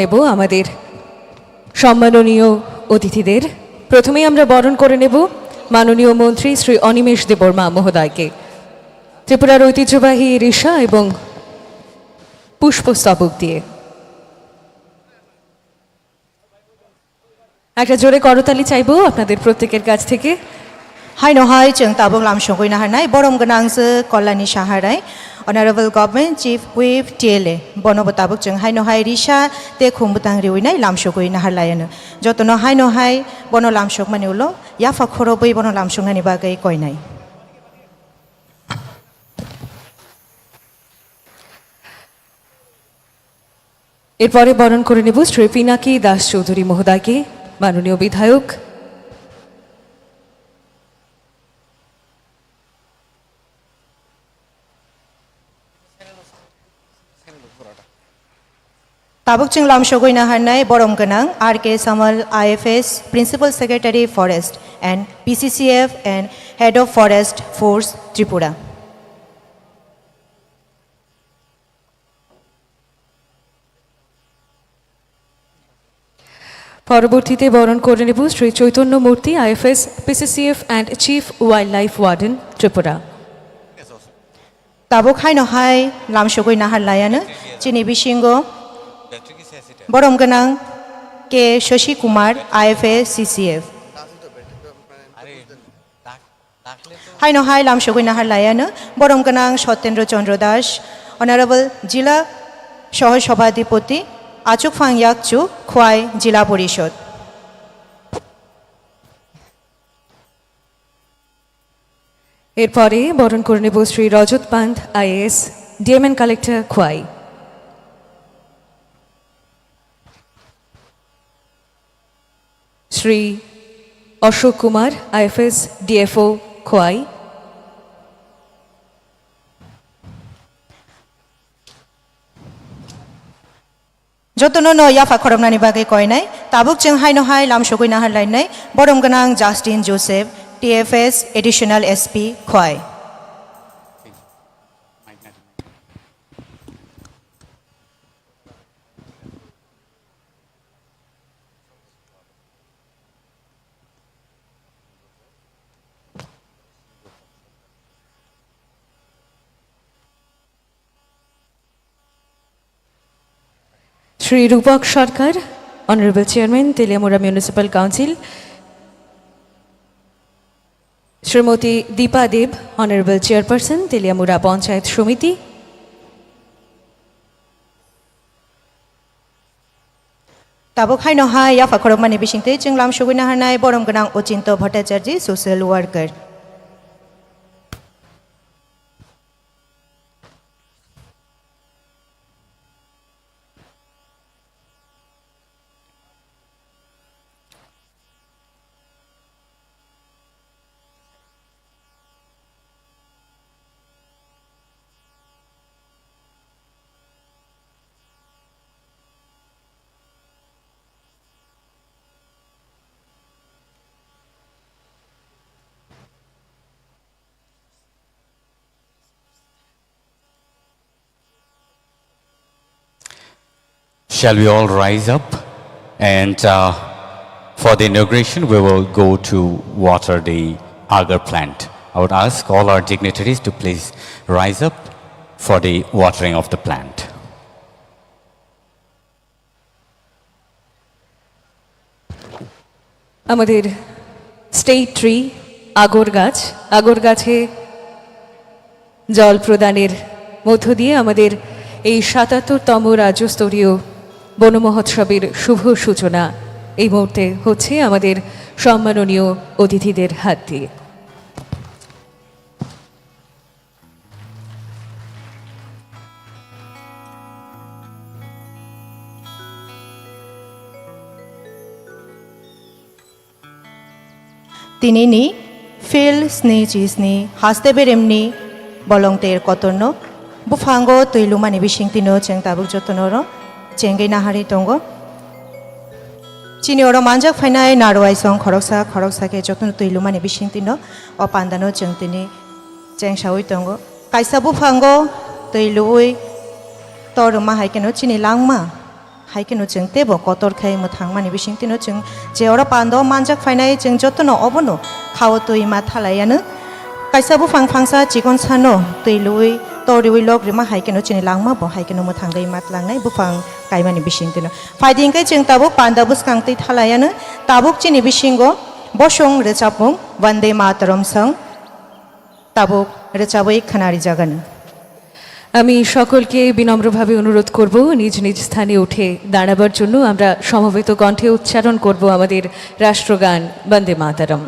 নেব আমাদের সম্মাননীয় অতিথিদের। প্রথমেই আমরা বরণ করে নেব মাননীয় মন্ত্রী শ্রী অনিমেষ দেববর্মা মহোদয়কে। ত্রিপুরার ঐতিহ্যবাহী রিসা এবং পুষ্পস্তবক দিয়ে একটা জোরে করতালি চাইব আপনাদের প্রত্যেকের কাছ থেকে। Hai no hai chung tabung lam shongoi na hanai borom ganang se kolani shaharai Honorable Government Chief Whip TLA bono botabuk chung hai no hai risha te khumbutang riwinai lam shongoi na harlayana jotono hai no hai bono lam shok mani ulo ya fakhoro boi bono lam shongnani bagai koinai এরপরে বরণ করে নেব শ্রী পিনাকি দাস চৌধুরী মহোদয়কে, মাননীয় বিধায়ক। tabuk chung lam shongoi na hanai borom ganang RK Samal IFS Principal Secretary Forest and PCCF and Head of Forest Force Tripura পরবর্তীতে বরণ করে নেব শ্রী চৈতন্য মূর্তি IFS PCCF and Chief Wildlife Warden Tripura. tabuk hai no hai lam shongoi na harlayana chini bishingo borom ganang ke Shashi Kumar IFS CCF hai no hai lam shongoi na harlayana borom ganang Sotendra Chandra Das Honorable Jila Soho Sabhadipoti Achuk Phang Yakchu Khwai Jila Porishod এরপরে বরণ করে নেব Shri Rajat Pant IAS DMN collector Khowai. Shri Ashok Kumar IFS DFO Khowai. jotono no ya fakhoramnani bagai koinai tabuk chung hai no hai lam shongoi na harlainai borom ganang Justin Joseph TFS Additional SP Khwai Shri Rupak Sarkar honourable chairman Teliamura municipal council. Shrimati Dipa Deb honourable chairperson Teliamura panchayat Samiti. tabuk hai no hai ya fakhoramani bisingte chung lam shongoi na harnai borom ganang Ochinto Bhattacharya Social Worker Shall we all rise up? And for the inauguration, we will go to water the agar plant. I would ask all our dignitaries to please rise up for the watering of the plant. আমাদের state tree আগর গাছ, আগর গাছে জল প্রদানের মধ্য দিয়ে আমাদের এই ৭৭তম রাজ্যস্তরীয় বন মহোৎসবের শুভ সূচনা এই মুহূর্তে হচ্ছে আমাদের সম্মাননীয় অতিথিদের হাত দিয়ে। তিনি নি ফিল স্নি চিসনি হাসতে বেরেমনি বলংতের কতর্ণ বুফাঙ্গো তৈলুমানি বিশিংতিনো চেং তাবুক যতনর চেঙ্গৈ নাহারি দঙ্গ চিনি ওর মানজাক ফাইনাই নারোয়াই সং খরকসা খরকসাকে যতন তৈলুমানি বিশিংতিনো ও পান্দানো চেং তিনি চেং সাউই দঙ্গ কাইসা বুফাঙ্গো তৈলুই তর মাহাই কেন চিনি লাংমা हाइकेनो जों तेबो कतर खाय मोथां माने बिसिं तिनो जों जेवरा पान्दो मानजाक फाइनाय जों जतनो अबनो खाव तुइ मा थालायानो काइसाबो फां फांसा चिकन सानो तैलुइ तरिउइ लग रिमा हाइकेनो चिनि लांमा बो हाइकेनो मोथां दै मात लांनाय बुफां काइमानि बिसिं तिनो फाइदिं काइ जों ताबो पान्दाबो स्कां तै थालायानो ताबुक चिनि बिसिंगो बसं रेचापुं वन्दे मातरम सं ताबुक रेचाबुइ खानारि जागान আমি সকলকে বিনম্রভাবে অনুরোধ করব নিজ নিজ স্থানে উঠে দাঁড়াবার জন্য আমরা সমবেত কণ্ঠে উচ্চারণ করব আমাদের রাষ্ট্রগান বন্দে মাতরম।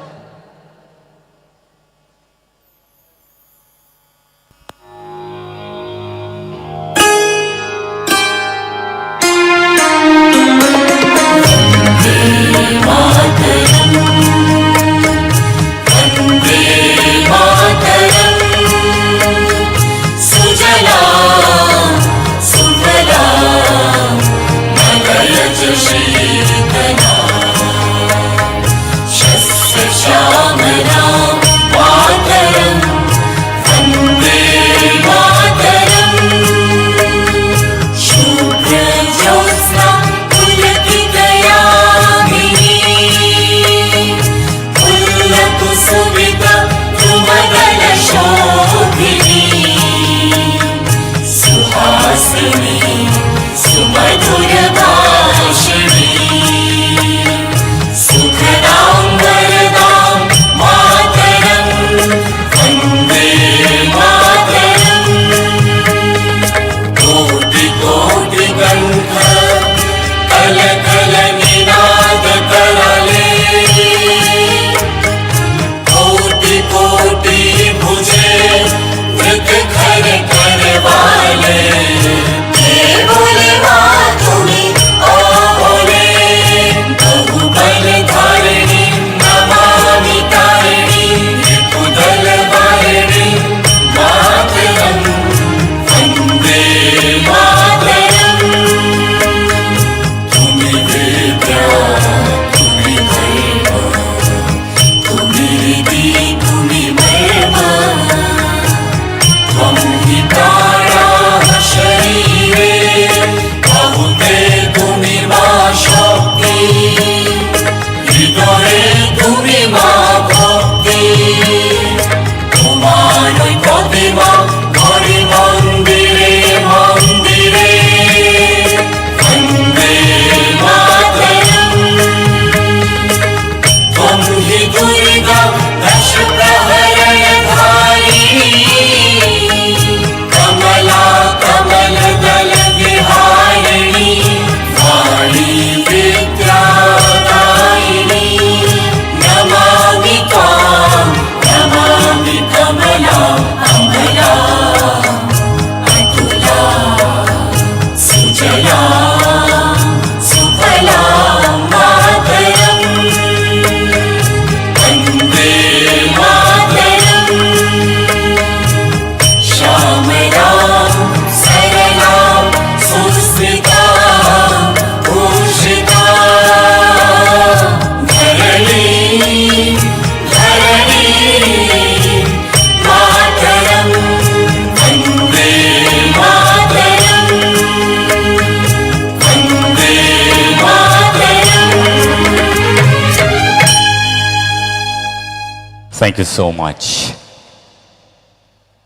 Thank you so much.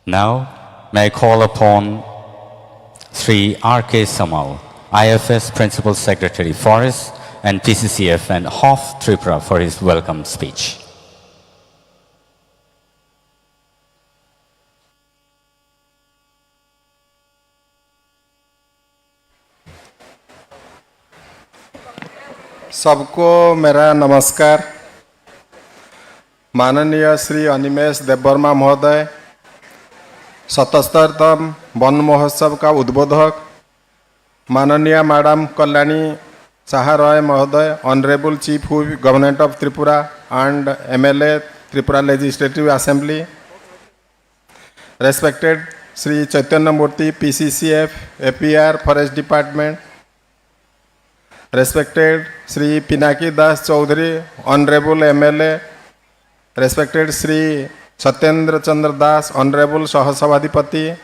Now, may I call upon Sri R.K. Samal, IFS Principal Secretary, Forest and PCCF and HOF Tripura for his welcome speech. सबको मेरा नमस्कार। माननीय श्री अनिमेश देववर्मा महोदय, 77तम वन महोत्सव का उद्बोधक, माननीय मैडम कल्याणी साहा रॉय महोदय, honourable chief whip government of Tripura and MLA Tripura legislative assembly, respected Shri Chaitanya Murthy PCCF APR forest department, respected Sri Pinaki Das Chaudhary, Honorable MLA, respected Sri Satyendra Chandra Das, Honorable Sahasabadipati,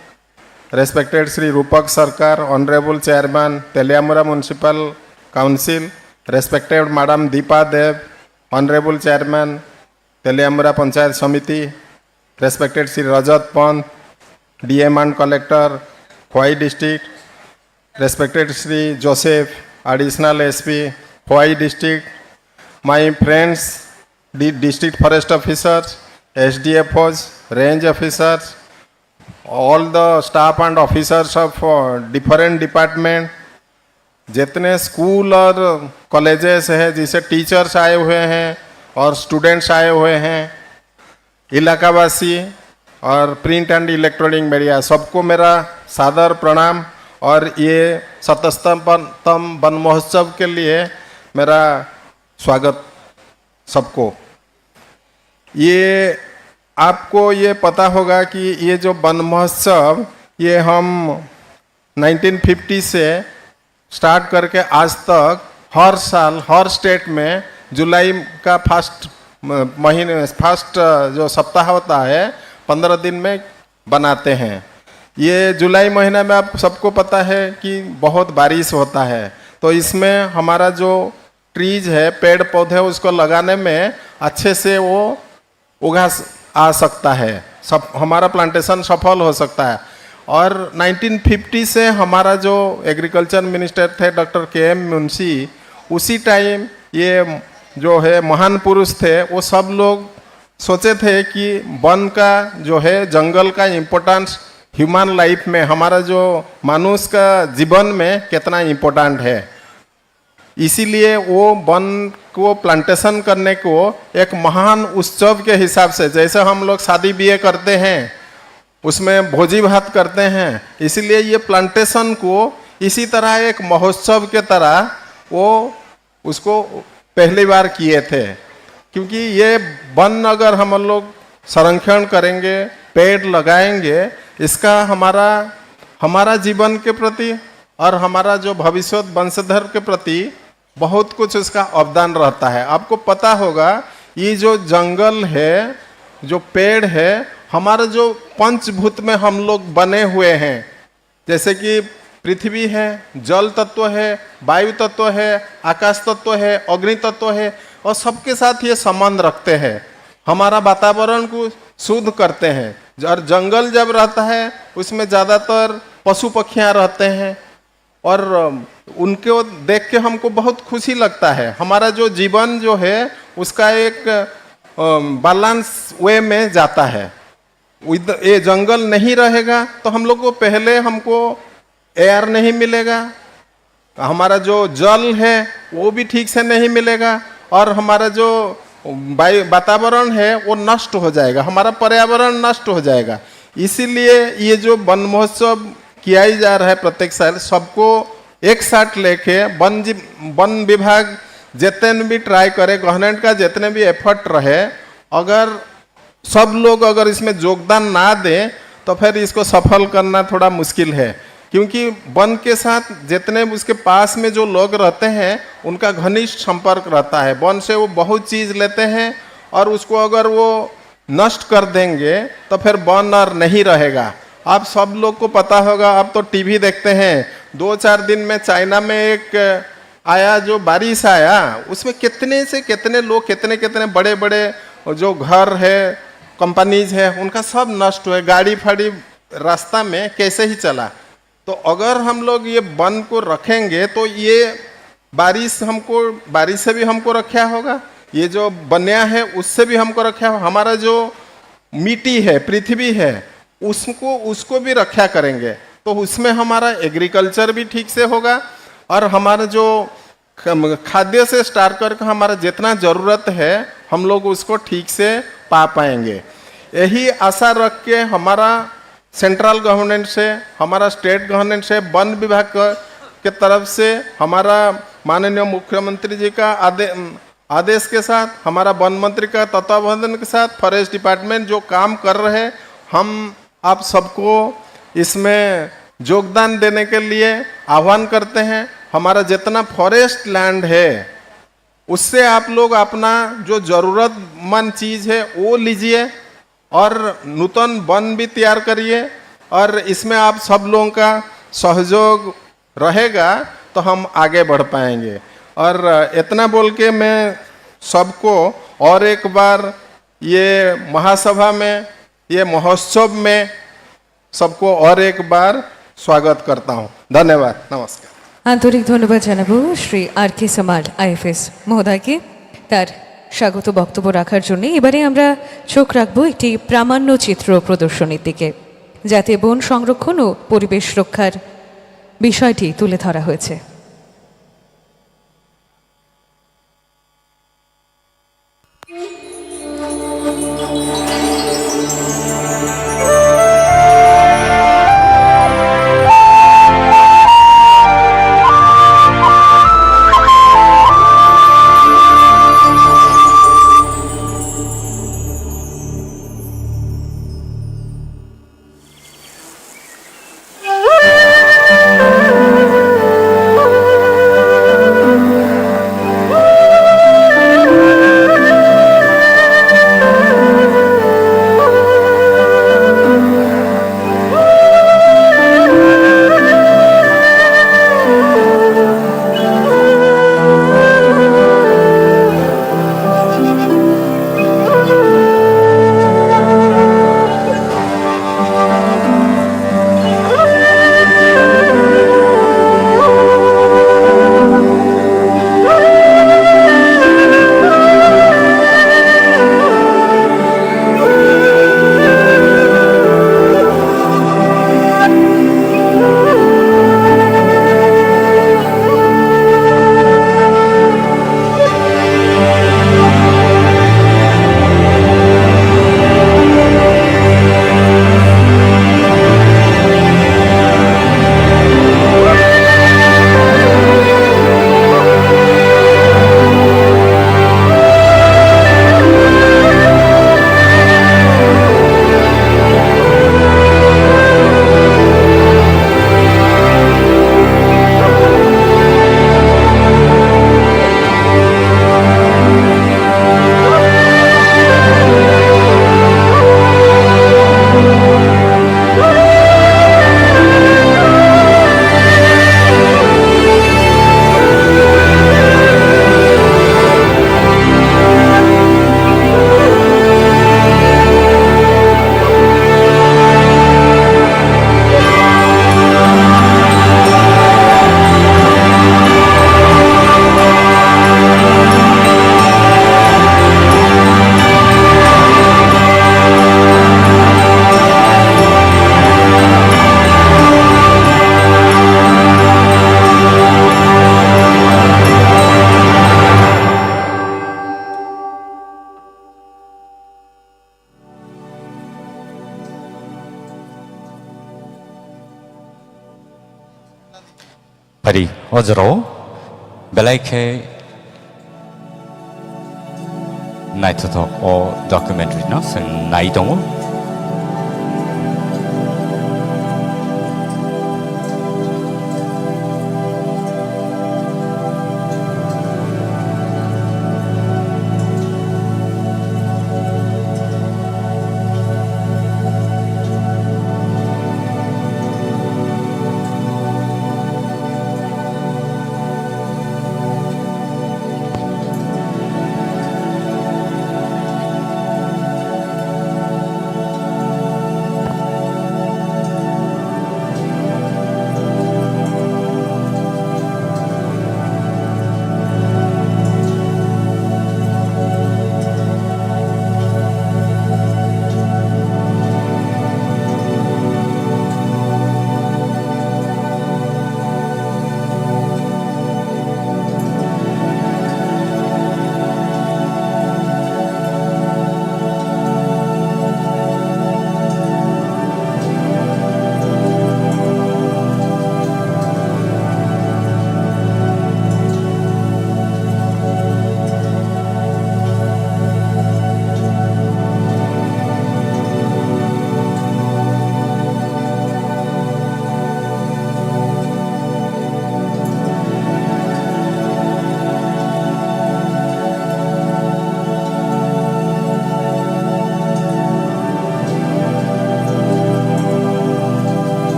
respected Sri Rupak Sarkar, Honorable Chairman, Teliamura Municipal Council, respected Madam Deepa Dev, Honorable Chairman, Teliamura Panchayat Samiti, respected Sri Rajat Pant, DM and Collector, Khwai District, respected Sri Joseph, Additional SP, Khwai District, my friends, the District Forest Officers, SDFOs, Range Officers, all the staff and officers of different department, जितने school और colleges हैं जिसे teachers आए हुए हैं और students आए हुए हैं, इलाकावासी और प्रिंट एंड इलेक्ट्रॉनिक मीडिया, सबको मेरा सादर प्रणाम। और ये 77तम वन महोत्सव के लिए मेरा स्वागत सबको। ये आपको ये पता होगा कि ये जो वन महोत्सव ये हम 1950 से स्टार्ट करके आज तक हर साल हर स्टेट में जुलाई का फर्स्ट जो सप्ताह होता है 15 दिन में बनाते हैं। ये जुलाई महीना में आप सबको पता है कि बहुत बारिश होता है, तो इसमें हमारा जो ट्रीज है, पेड़ पौधे, उसको लगाने में अच्छे से वो उगा आ सकता है, सब हमारा प्लांटेशन सफल हो सकता है। और 1950 से हमारा जो एग्रीकल्चर मिनिस्टर थे डॉक्टर के.एम. मुंशी, उसी टाइम ये जो है महान पुरुष थे, वो सब लोग सोचे थे कि वन का जो है, जंगल का इम्पोर्टेंस ह्यूमन लाइफ में, हमारा जो मनुष्य का जीवन में कितना इम्पोर्टेंट है। इसीलिए वो वन को प्लांटेशन करने को एक महान उत्सव के हिसाब से, जैसे हम लोग शादी ब्याह करते हैं उसमें भोजी भात करते हैं, इसीलिए ये प्लांटेशन को इसी तरह एक महोत्सव के तरह वो उसको पहली बार किए थे। क्योंकि ये वन अगर हम लोग संरक्षण करेंगे, पेड़ लगाएंगे, इसका हमारा जीवन के प्रति और हमारा जो भविष्य वंशधर के प्रति बहुत कुछ उसका अवदान रहता है। आपको पता होगा ये जो जंगल है, जो पेड़ है, हमारा जो पंचभूत में हम लोग बने हुए हैं, जैसे कि पृथ्वी है, जल तत्व है, वायु तत्व है, आकाश तत्व है, अग्नि तत्व है, और सबके साथ ये संबंध रखते हैं, हमारा वातावरण को शुद्ध करते हैं। और जंगल जब रहता है उसमें ज़्यादातर पशु पक्षियाँ रहते हैं और उनको देख के हमको बहुत खुशी लगता है। हमारा जो जीवन जो है उसका एक बैलेंस वे में जाता है। ये जंगल नहीं रहेगा तो हम लोग को पहले हमको एयर नहीं मिलेगा, हमारा जो जल है वो भी ठीक से नहीं मिलेगा, और हमारा जो वातावरण है वो नष्ट हो जाएगा, हमारा पर्यावरण नष्ट हो जाएगा। इसीलिए ये जो वन महोत्सव किया ही जा रहा है प्रत्येक साल, सबको एक साथ लेके वन विभाग जितने भी ट्राई करे, गवर्नमेंट का जितने भी एफर्ट रहे, अगर सब लोग अगर इसमें योगदान ना दें तो फिर इसको सफल करना थोड़ा मुश्किल है। क्योंकि वन के साथ जितने उसके पास में जो लोग रहते हैं उनका घनिष्ठ संपर्क रहता है। वन से वो बहुत चीज़ लेते हैं और उसको अगर वो नष्ट कर देंगे तो फिर वन और नहीं रहेगा। आप सब लोग को पता होगा, आप तो टीवी देखते हैं, 2-4 दिन में चाइना में एक आया जो बारिश आया, उसमें कितने से कितने लोग, कितने बड़े बड़े जो घर है, कंपनीज है, उनका सब नष्ट हुए, गाड़ी फाड़ी रास्ता में कैसे ही चला। तो अगर हम लोग ये वन को रखेंगे तो ये बारिश से भी हमको रक्षा होगा, ये जो बन्या है उससे भी हमको रक्षा होगा, हमारा जो मिट्टी है, पृथ्वी है, उसको भी रक्षा करेंगे तो उसमें हमारा एग्रीकल्चर भी ठीक से होगा और हमारा जो खाद्य से स्टार्ट करके हमारा जितना ज़रूरत है हम लोग उसको ठीक से पा पाएंगे। यही आशा रख के हमारा सेंट्रल गवर्नमेंट से, हमारा स्टेट गवर्नमेंट से, वन विभाग के तरफ से, हमारा माननीय मुख्यमंत्री जी का आदेश के साथ, हमारा वन मंत्री का तत्वावधान के साथ, फॉरेस्ट डिपार्टमेंट जो काम कर रहे हैं, हम आप सबको इसमें योगदान देने के लिए आह्वान करते हैं। हमारा जितना फॉरेस्ट लैंड है उससे आप लोग अपना जो ज़रूरतमंद चीज़ है वो लीजिए और नूतन वन भी तैयार करिए और इसमें आप सब लोगों का सहयोग रहेगा तो हम आगे बढ़ पाएंगे। और इतना बोल के मैं सबको और एक बार ये महासभा में, ये महोत्सव में सबको और एक बार स्वागत करता हूँ। धन्यवाद, नमस्कार। আন্তরিক ধন্যবাদ জানাবো Shri R K Samal IFS মহোদয়কে তার স্বাগত বক্তব্য রাখার জন্য। এবারে আমরা চোখ রাখবো একটি প্রামাণ্য চিত্র প্রদর্শনীর দিকে, যাতে বন সংরক্ষণ ও পরিবেশ রক্ষার বিষয়টি তুলে ধরা হয়েছে। Pari ojro belai naitotok o documentary no sen naidong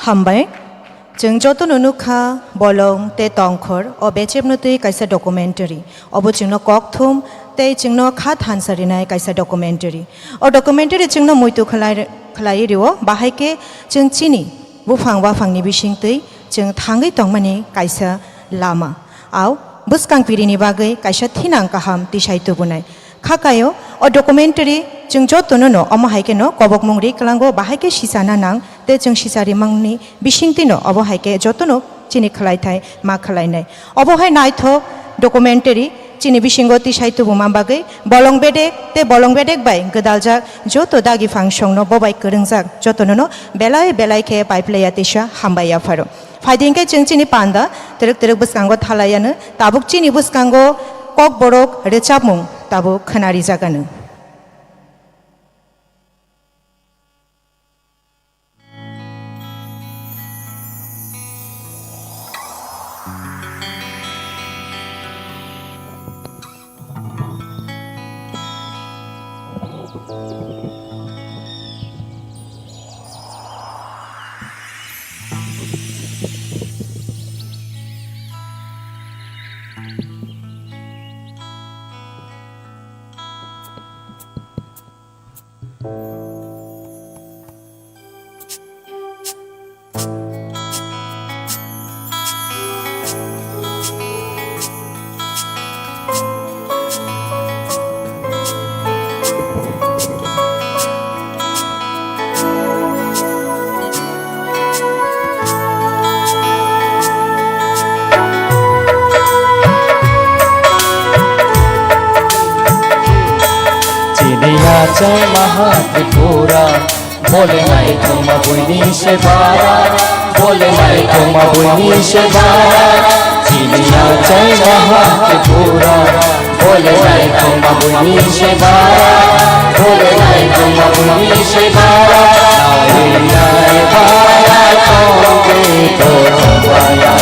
हामबाय जों जतन नुखा बलं ते तंखर अ बेचेबनतै कायसा डकुमेन्टारि अब जोंनो ककथुम ते जोंनो खात हानसारिनाय कायसा डकुमेन्टारि अ डकुमेन्टारि जोंनो मुइतु खलाय रिव बाहायके जों चिनि बुफां बाफांनि बिसिंतै जों थाङै तंमानि कायसा लामा आव बुसकांपिरिनि बागै कायसा थिनां काहाम तिसायतु बुनाय खाकायो अ डकुमेन्टारि जों जतन न अमहायके न कबक मुंगरि कलांगो बाहायके सिसाना नां ते जों सिसारि मंगनि बिसिंतिनो अबहायके जतन चिनि खलायथाय मा खलायनाय अबहाय नायथो डकुमेन्टारि चिनि बिसिंगो तिसायतु बुमा बागै बलं बेडेक बाय गदालजा जतो दागि फांसंनो बबाय करंजाक जतन न बेलाय के पाइपलाया तिसा हामबाया फारो फाइदिंके जों चिनि पान्दा तेरक बुसकांगो थालायानो ताबुक चिनि बुसकांगो कक बरक रेचाबमुं ताबुक खनारि जागानो जय महात्रिपुरा बोले नहीं तुम बुनी से बारा बोले नहीं तुम बुनी से बारा चिड़िया जय महात्रिपुरा बोले नहीं तुम बुनी से बारा बोले नहीं तुम बुनी से बारा नाय बारा तो बाया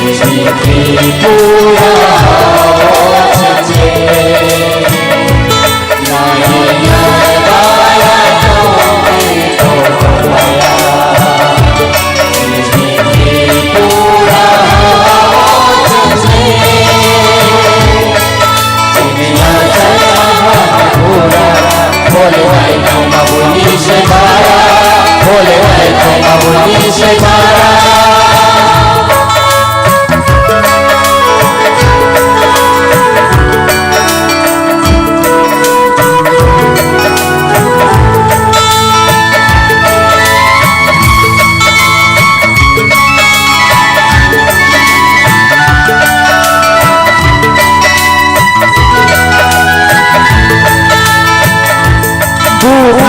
त्रिपुरा Oh,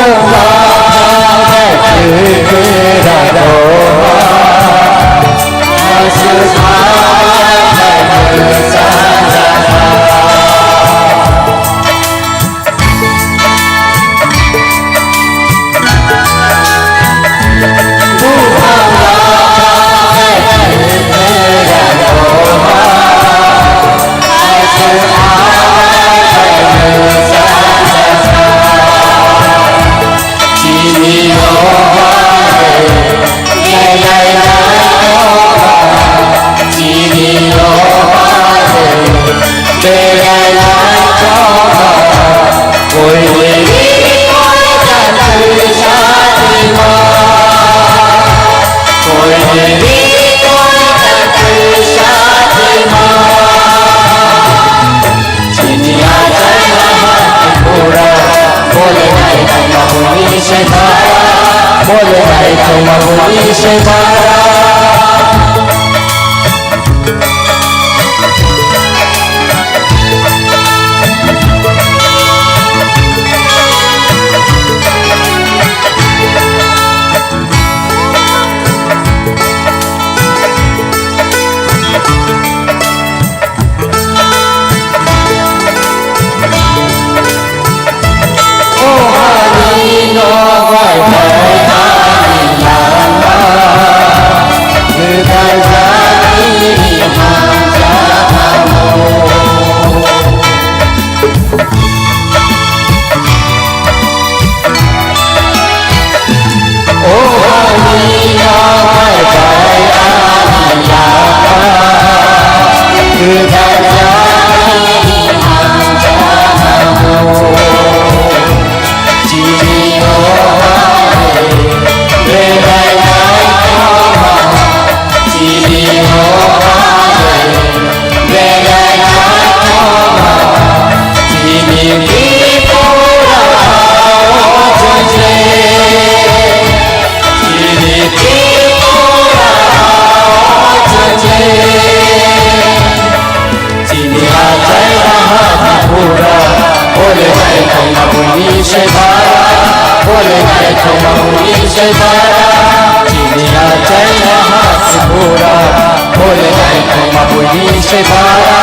से धारा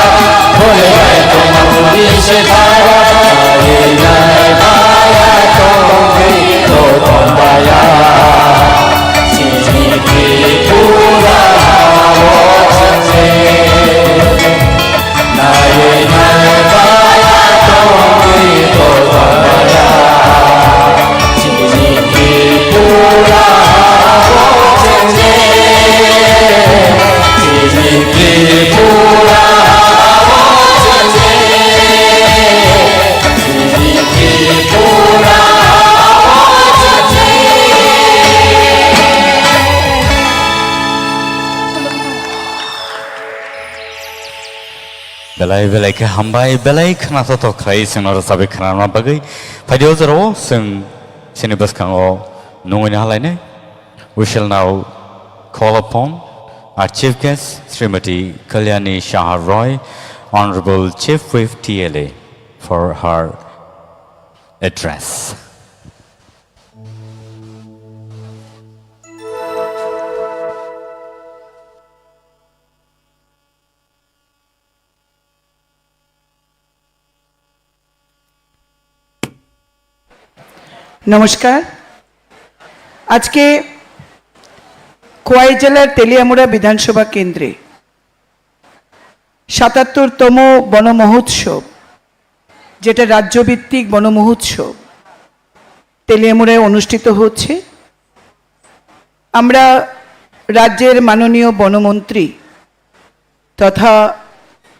बोले मैं तुम बुनी से धारा ये नए माया तुम तो माया चीनी की पूरा वो से नए नए माया तुम तो माया चीनी की पूरा वो से चीनी की पूरा वो से चीनी की पूरा Belai belai ke hambai belai kena toto krai sing nara sabi kena nama bagai. Pada ozaro sing sini bas kango nungguin hal ini. We shall now call upon our chief guest, Srimati Kalyani Shah Roy, Honorable Chief Whip TLA, for her address. নমস্কার আজকে খোয়াই জেলার তেলিয়ামুড়া বিধানসভা কেন্দ্রে ৭৭তম বন মহোৎসব যেটা রাজ্যভিত্তিক বন মহোৎসব তেলিয়ামুড়ায় অনুষ্ঠিত হচ্ছে। আমরা রাজ্যের মাননীয় বনমন্ত্রী তথা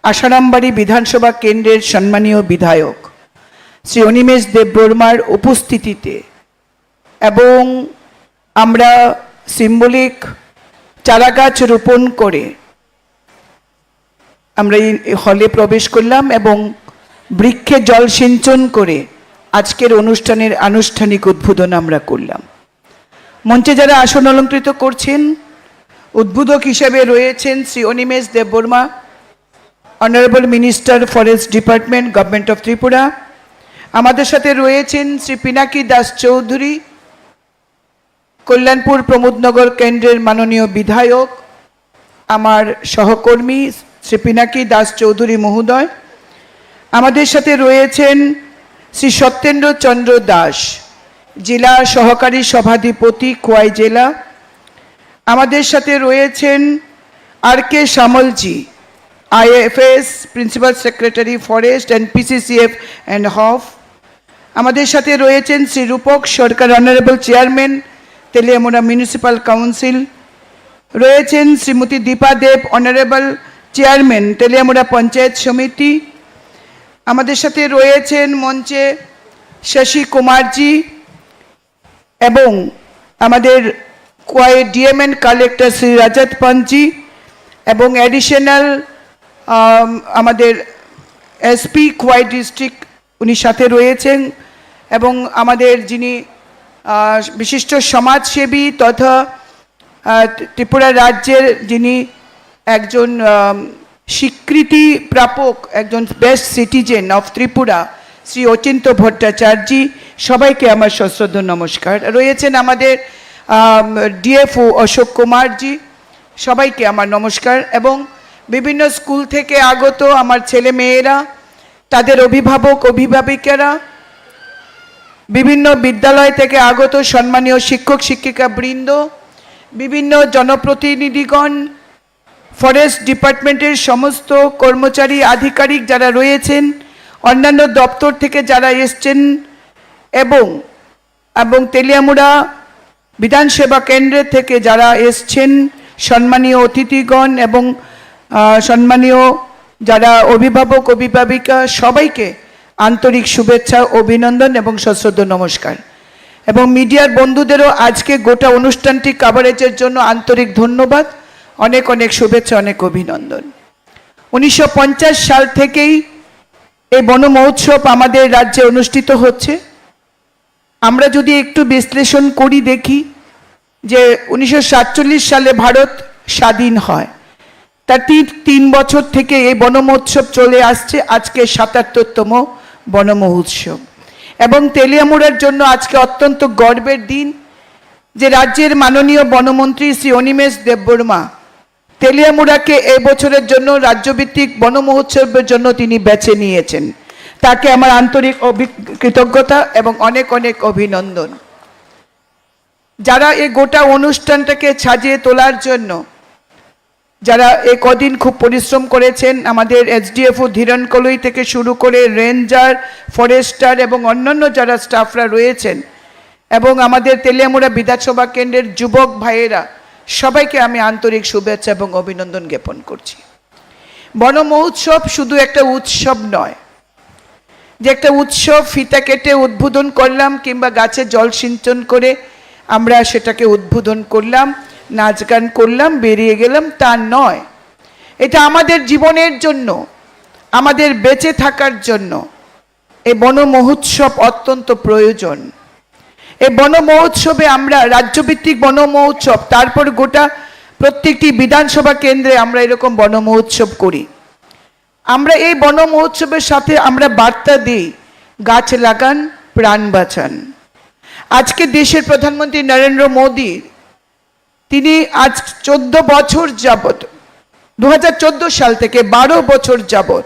আসারামবাড়ি বিধানসভা কেন্দ্রের সম্মানীয় বিধায়ক শ্রী অনিমেষ দেববর্মার উপস্থিতিতে এবং আমরা সিম্বলিক চারাগাছ রোপণ করে আমরা এই হলে প্রবেশ করলাম এবং বৃক্ষে জল সিঞ্চন করে আজকের অনুষ্ঠানের আনুষ্ঠানিক উদ্বোধন আমরা করলাম। মঞ্চে যারা আসন অলঙ্কৃত করছেন উদ্বোধক হিসেবে রয়েছেন Shri Animesh Debbarma, honourable minister forest department, government of Tripura. আমাদের সাথে রয়েছেন শ্রী পিনাকি দাস চৌধুরী, কল্যাণপুর প্রমোদনগর কেন্দ্রের মাননীয় বিধায়ক, আমার সহকর্মী শ্রী পিনাকি দাস চৌধুরী মহোদয়। আমাদের সাথে রয়েছেন শ্রী সত্যেন্দ্র চন্দ্র দাস, জেলা সহকারী সভাধিপতি খোয়াই জেলা। আমাদের সাথে রয়েছেন R K Shyamalji, IFS principal secretary forest and PCCF and HoFF. আমাদের সাথে রয়েছেন Shri Rupak Sarkar, honourable chairman Teliamura municipal council. রয়েছেন শ্রীমতী দীপা দেব, অনারেবল চেয়ারম্যান তেলিয়ামুড়া পঞ্চায়েত সমিতি। আমাদের সাথে রয়েছেন মঞ্চে শশী কুমারজি এবং আমাদের কোয়াই ডিএমএন কালেক্টর শ্রী রাজত পঞ্চজি এবং অ্যাডিশনাল আমাদের এসপি খোয়াই ডিস্ট্রিক্ট উনি সাথে রয়েছেন এবং আমাদের যিনি বিশিষ্ট সমাজসেবী তথা ত্রিপুরা রাজ্যের যিনি একজন স্বীকৃতি প্রাপক একজন best citizen of Tripura Shri Achinta Bhattacharjeeji, সবাইকে আমার সশ্রদ্ধ নমস্কার। রয়েছেন আমাদের ডিএফও অশোক কুমারজি, সবাইকে আমার নমস্কার। এবং বিভিন্ন স্কুল থেকে আগত আমার ছেলে মেয়েরা, তাদের অভিভাবক অভিভাবিকারা, বিভিন্ন বিদ্যালয় থেকে আগত সম্মানীয় শিক্ষক শিক্ষিকা বৃন্দ, বিভিন্ন জনপ্রতিনিধিগণ, ফরেস্ট ডিপার্টমেন্টের সমস্ত কর্মচারী আধিকারিক যারা রয়েছেন, অন্যান্য দপ্তর থেকে যারা এসছেন এবং তেলিয়ামুড়া বিধানসভা কেন্দ্রের থেকে যারা এসছেন, সম্মানীয় অতিথিগণ এবং সম্মানীয় যারা অভিভাবক অভিভাবিকা, সবাইকে আন্তরিক শুভেচ্ছা, অভিনন্দন এবং সশ্রদ্ধ নমস্কার। এবং মিডিয়ার বন্ধুদেরও আজকে গোটা অনুষ্ঠানটি কাভারেজের জন্য আন্তরিক ধন্যবাদ, অনেক অনেক শুভেচ্ছা, অনেক অভিনন্দন। 1950 সাল থেকেই এই বন মহোৎসব আমাদের রাজ্যে অনুষ্ঠিত হচ্ছে। আমরা যদি একটু বিশ্লেষণ করি দেখি যে 1947 সালে ভারত স্বাধীন হয়, তার 3 বছর থেকে এই বন মহোৎসব চলে আসছে। আজকে ৭৭তম বন মহোৎসব এবং তেলিয়ামুড়ার জন্য আজকে অত্যন্ত গর্বের দিন যে রাজ্যের মাননীয় বনমন্ত্রী শ্রী অনিমেষ দেববর্মা তেলিয়ামুড়াকে এই বছরের জন্য রাজ্যভিত্তিক বন মহোৎসবের জন্য তিনি বেছে নিয়েছেন। তাকে আমার আন্তরিক কৃতজ্ঞতা এবং অনেক অনেক অভিনন্দন। যারা এই গোটা অনুষ্ঠানটাকে সাজিয়ে তোলার জন্য যারা এই কদিন খুব পরিশ্রম করেছেন, আমাদের এসডিএফও ধীরন কলই থেকে শুরু করে রেঞ্জার, ফরেস্টার এবং অন্যান্য যারা স্টাফরা রয়েছেন, এবং আমাদের তেলিয়ামুড়া বিধানসভা কেন্দ্রের যুবক ভাইয়েরা, সবাইকে আমি আন্তরিক শুভেচ্ছা এবং অভিনন্দন জ্ঞাপন করছি। বন মহোৎসব শুধু একটা উৎসব নয়, যে একটা উৎসব ফিতা কেটে উদ্বোধন করলাম কিংবা গাছে জল সিঞ্চন করে আমরা সেটাকে উদ্বোধন করলাম, নাচ গান করলাম, বেরিয়ে গেলাম, তা নয়। এটা আমাদের জীবনের জন্য, আমাদের বেঁচে থাকার জন্য এই বন মহোৎসব অত্যন্ত প্রয়োজন। এই বন মহোৎসবে আমরা রাজ্যভিত্তিক বন মহোৎসব, তারপর গোটা প্রত্যেকটি বিধানসভা কেন্দ্রে আমরা এরকম বন মহোৎসব করি। আমরা এই বন মহোৎসবের সাথে আমরা বার্তা দিই, গাছ লাগান, প্রাণ বাঁচান। আজকে দেশের প্রধানমন্ত্রী নরেন্দ্র মোদী, তিনি আজ 14 বছর যাবত, 2014 সাল থেকে 12 বছর যাবত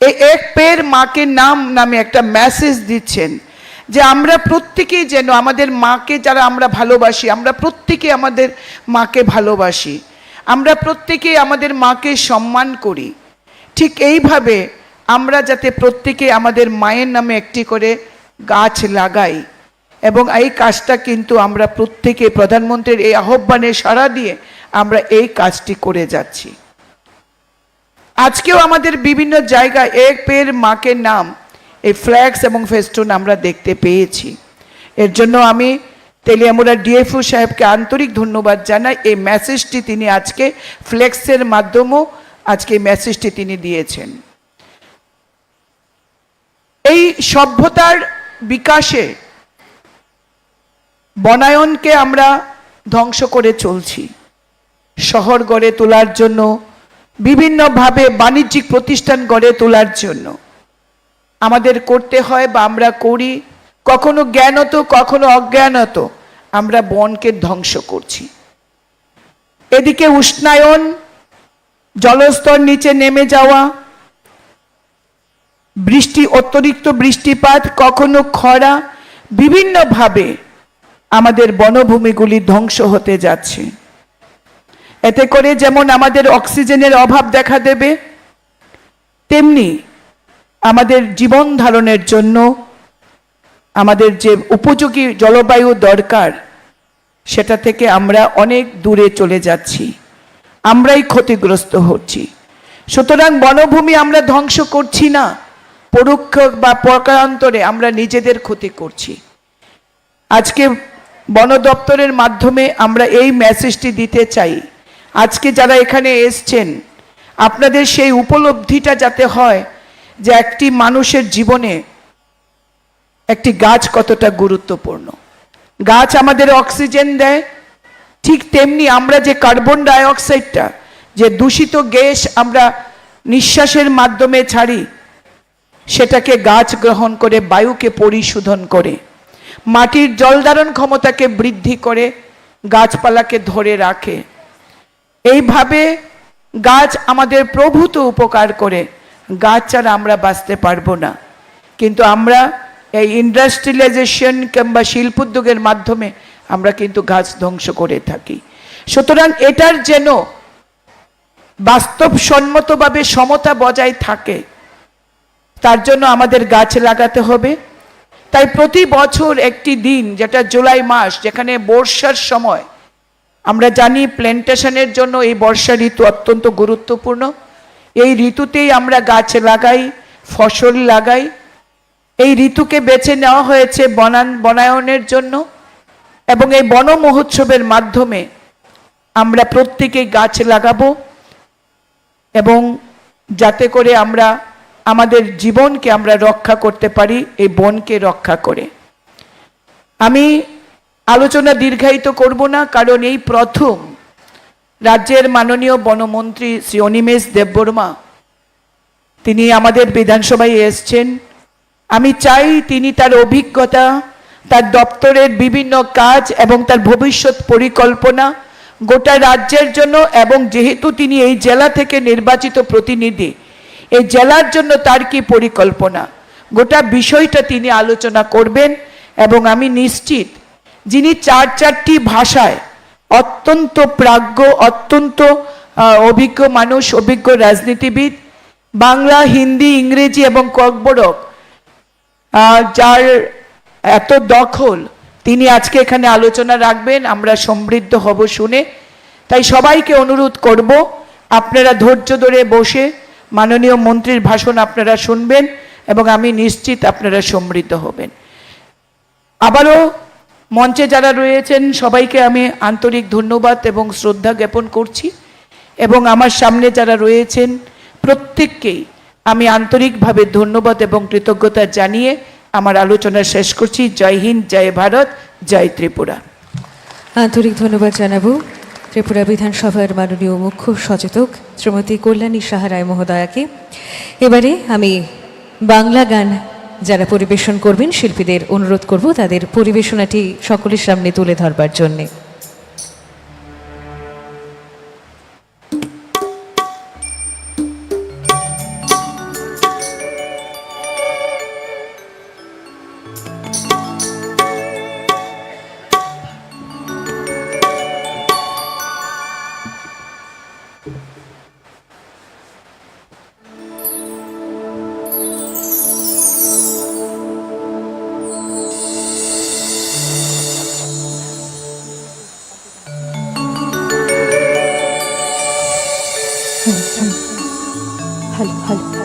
এই এক পের মাকে নাম নামে একটা মেসেজ দিচ্ছেন, যে আমরা প্রত্যেকেই যেন আমাদের মাকে, যারা আমরা ভালোবাসি, আমরা প্রত্যেকে আমাদের মাকে ভালোবাসি, আমরা প্রত্যেকেই আমাদের মাকে সম্মান করি। ঠিক এইভাবে আমরা যাতে প্রত্যেকে আমাদের মায়ের নামে একটি করে গাছ লাগাই, এবং এই কাজটা কিন্তু আমরা প্রত্যেকে প্রধানমন্ত্রীর এই আহ্বানে সাড়া দিয়ে আমরা এই কাজটি করে যাচ্ছি। আজকেও আমাদের বিভিন্ন জায়গায় এক পের মাকে নাম এই ফ্ল্যাক্স এবং ফেস্টুন আমরা দেখতে পেয়েছি। এর জন্য আমি তেলিয়ামুড়া ডিএফও সাহেবকে আন্তরিক ধন্যবাদ জানাই। এই মেসেজটি তিনি আজকে ফ্লেক্সের মাধ্যমেও আজকে এই মেসেজটি তিনি দিয়েছেন। এই সভ্যতার বিকাশে বনায়নকে আমরা ধ্বংস করে চলছি। শহর গড়ে তোলার জন্য, বিভিন্নভাবে বাণিজ্যিক প্রতিষ্ঠান গড়ে তোলার জন্য আমাদের করতে হয় বা আমরা করি, কখনো জ্ঞানত কখনো অজ্ঞানত আমরা বনকে ধ্বংস করছি। এদিকে উষ্ণায়ন, জলস্তর নিচে নেমে যাওয়া, বৃষ্টি, অতিরিক্ত বৃষ্টিপাত, কখনো খরা, বিভিন্নভাবে আমাদের বনভূমিগুলি ধ্বংস হতে যাচ্ছে। এতে করে যেমন আমাদের অক্সিজেনের অভাব দেখা দেবে, তেমনি আমাদের জীবন ধারণের জন্য আমাদের যে উপযোগী জলবায়ু দরকার, সেটা থেকে আমরা অনেক দূরে চলে যাচ্ছি, আমরাই ক্ষতিগ্রস্ত হচ্ছি। সুতরাং বনভূমি আমরা ধ্বংস করছি না, পরোক্ষ বা প্রকারান্তরে আমরা নিজেদের ক্ষতি করছি। আজকে বন দপ্তরের মাধ্যমে আমরা এই মেসেজটি দিতে চাই। আজকে যারা এখানে এসছেন, আপনাদের সেই উপলব্ধিটা যাতে হয় যে একটি মানুষের জীবনে একটি গাছ কতটা গুরুত্বপূর্ণ। গাছ আমাদের অক্সিজেন দেয়, ঠিক তেমনি আমরা যে কার্বন ডাই অক্সাইডটা, যে দূষিত গ্যাস আমরা নিঃশ্বাসের মাধ্যমে ছাড়ি, সেটাকে গাছ গ্রহণ করে বায়ুকে পরিশোধন করে, মাটির জলধারণ ক্ষমতাকে বৃদ্ধি করে, গাছপালাকে ধরে রাখে। এইভাবে গাছ আমাদের প্রভূত উপকার করে। গাছ ছাড়া আমরা বাঁচতে পারবো না। কিন্তু আমরা এই ইন্ডাস্ট্রিয়ালাইজেশন কিংবা শিল্পোদ্যোগের মাধ্যমে আমরা কিন্তু গাছ ধ্বংস করে থাকি। সুতরাং এটার যেন বাস্তবসম্মতভাবে সমতা বজায় থাকে, তার জন্য আমাদের গাছ লাগাতে হবে। তাই প্রতি বছর একটি দিন, যেটা জুলাই মাস, যেখানে বর্ষার সময়, আমরা জানি প্ল্যান্টেশনের জন্য এই বর্ষা ঋতু অত্যন্ত গুরুত্বপূর্ণ। এই ঋতুতেই আমরা গাছ লাগাই, ফসল লাগাই। এই ঋতুকে বেছে নেওয়া হয়েছে বনায়নের জন্য, এবং এই বন মহোৎসবের মাধ্যমে আমরা প্রত্যেকে গাছ লাগাবো, এবং যাতে করে আমরা আমাদের জীবনকে আমরা রক্ষা করতে পারি, এই বনকে রক্ষা করে। আমি আলোচনা দীর্ঘায়িত করব না, কারণ এই প্রথম রাজ্যের মাননীয় বনমন্ত্রী শ্রী অনিমেষ দেববর্মা তিনি আমাদের বিধানসভায় এসছেন। আমি চাই তিনি তার অভিজ্ঞতা, তার দপ্তরের বিভিন্ন কাজ এবং তার ভবিষ্যৎ পরিকল্পনা গোটা রাজ্যের জন্য, এবং যেহেতু তিনি এই জেলা থেকে নির্বাচিত প্রতিনিধি, এই জেলার জন্য তার কি পরিকল্পনা, গোটা বিষয়টা তিনি আলোচনা করবেন। এবং আমি নিশ্চিত যিনি চারটি ভাষায় অত্যন্ত প্রাজ্ঞ, অত্যন্ত অভিজ্ঞ মানুষ, অভিজ্ঞ রাজনীতিবিদ, বাংলা, হিন্দি, ইংরেজি এবং ককবরক যার এত দখল, তিনি আজকে এখানে আলোচনা রাখবেন। আমরা সমৃদ্ধ হব শুনে। তাই সবাইকে অনুরোধ করব, আপনারা ধৈর্য ধরে বসে মাননীয় মন্ত্রীর ভাষণ আপনারা শুনবেন এবং আমি নিশ্চিত আপনারা সমৃদ্ধ হবেন। আবারও মঞ্চে যারা রয়েছেন সবাইকে আমি আন্তরিক ধন্যবাদ এবং শ্রদ্ধা জ্ঞাপন করছি, এবং আমার সামনে যারা রয়েছেন প্রত্যেককেই আমি আন্তরিকভাবে ধন্যবাদ এবং কৃতজ্ঞতা জানিয়ে আমার আলোচনা শেষ করছি। জয় হিন্দ, জয় ভারত, জয় ত্রিপুরা। আন্তরিক ধন্যবাদ জানাবো ত্রিপুরা বিধানসভার মাননীয় মুখ্য সচেতক শ্রীমতী কল্যাণী সাহা রায় মহোদয়াকে। এবারে আমি বাংলা গান যারা পরিবেশন করবেন শিল্পীদের অনুরোধ করব তাদের পরিবেশনাটি সকলের সামনে তুলে ধরবার জন্যে। হ্যালো হ্যালো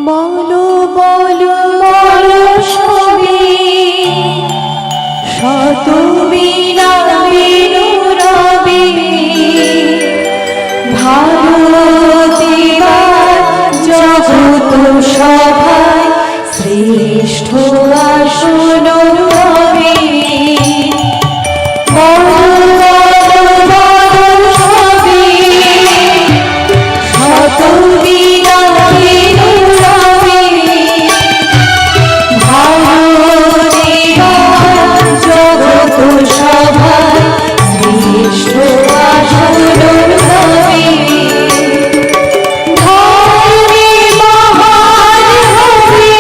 বলো বলো বলো সবে শত বিনা বিনু রবে ভারতীবার জগত সভায় শ্রেষ্ঠ আসন রবে। বলো বলো বলো সবে শত বিনা বিনু সভায় শ্রেষ্ঠ আসন রবে। ধর্মে মহান হবে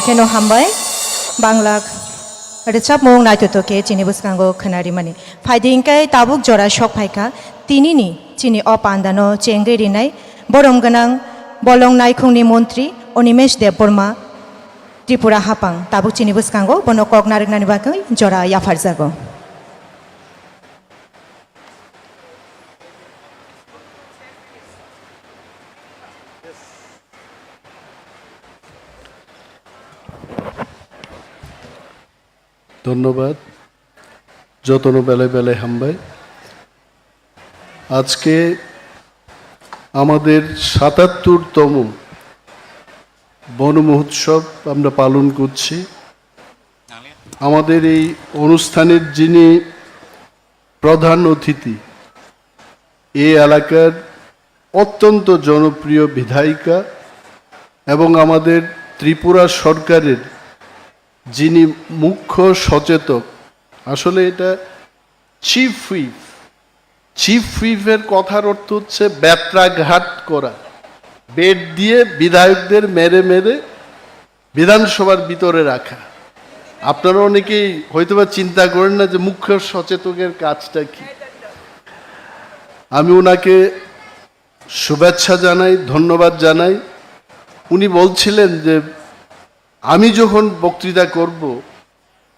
keno hambai banglak recap mong nai to ke chini buskango khanari mani faiding kai tabuk jora shok phaika tini ni chini opandano chengge rinai borom ganang bolong naikhungni মন্ত্রী Animesh Debbarma Tripura হাপাং tabuk chini buskango bono kok nariknani bakai jora yafarjago ধন্যবাদ যতন বেলায় বেলায় হামবাই আজকে আমাদের ৭৭তম বন মহোৎসব আমরা পালন করছি আমাদের এই অনুষ্ঠানের যিনি প্রধান অতিথি এই এলাকার অত্যন্ত জনপ্রিয় বিধায়িকা এবং আমাদের ত্রিপুরা সরকারের যিনি মুখ্য সচেতক আসলে এটা চিফ হুইপের কথার অর্থ হচ্ছে ব্যত্রাঘাত করা বেড দিয়ে বিধায়কদের মেরে মেরে বিধানসভার ভিতরে রাখা আপনারা অনেকেই হয়তোবা চিন্তা করেন না যে মুখ্য সচেতকের কাজটা কি আমি ওনাকে শুভেচ্ছা জানাই ধন্যবাদ জানাই উনি বলছিলেন যে আমি যখন বক্তৃতা করব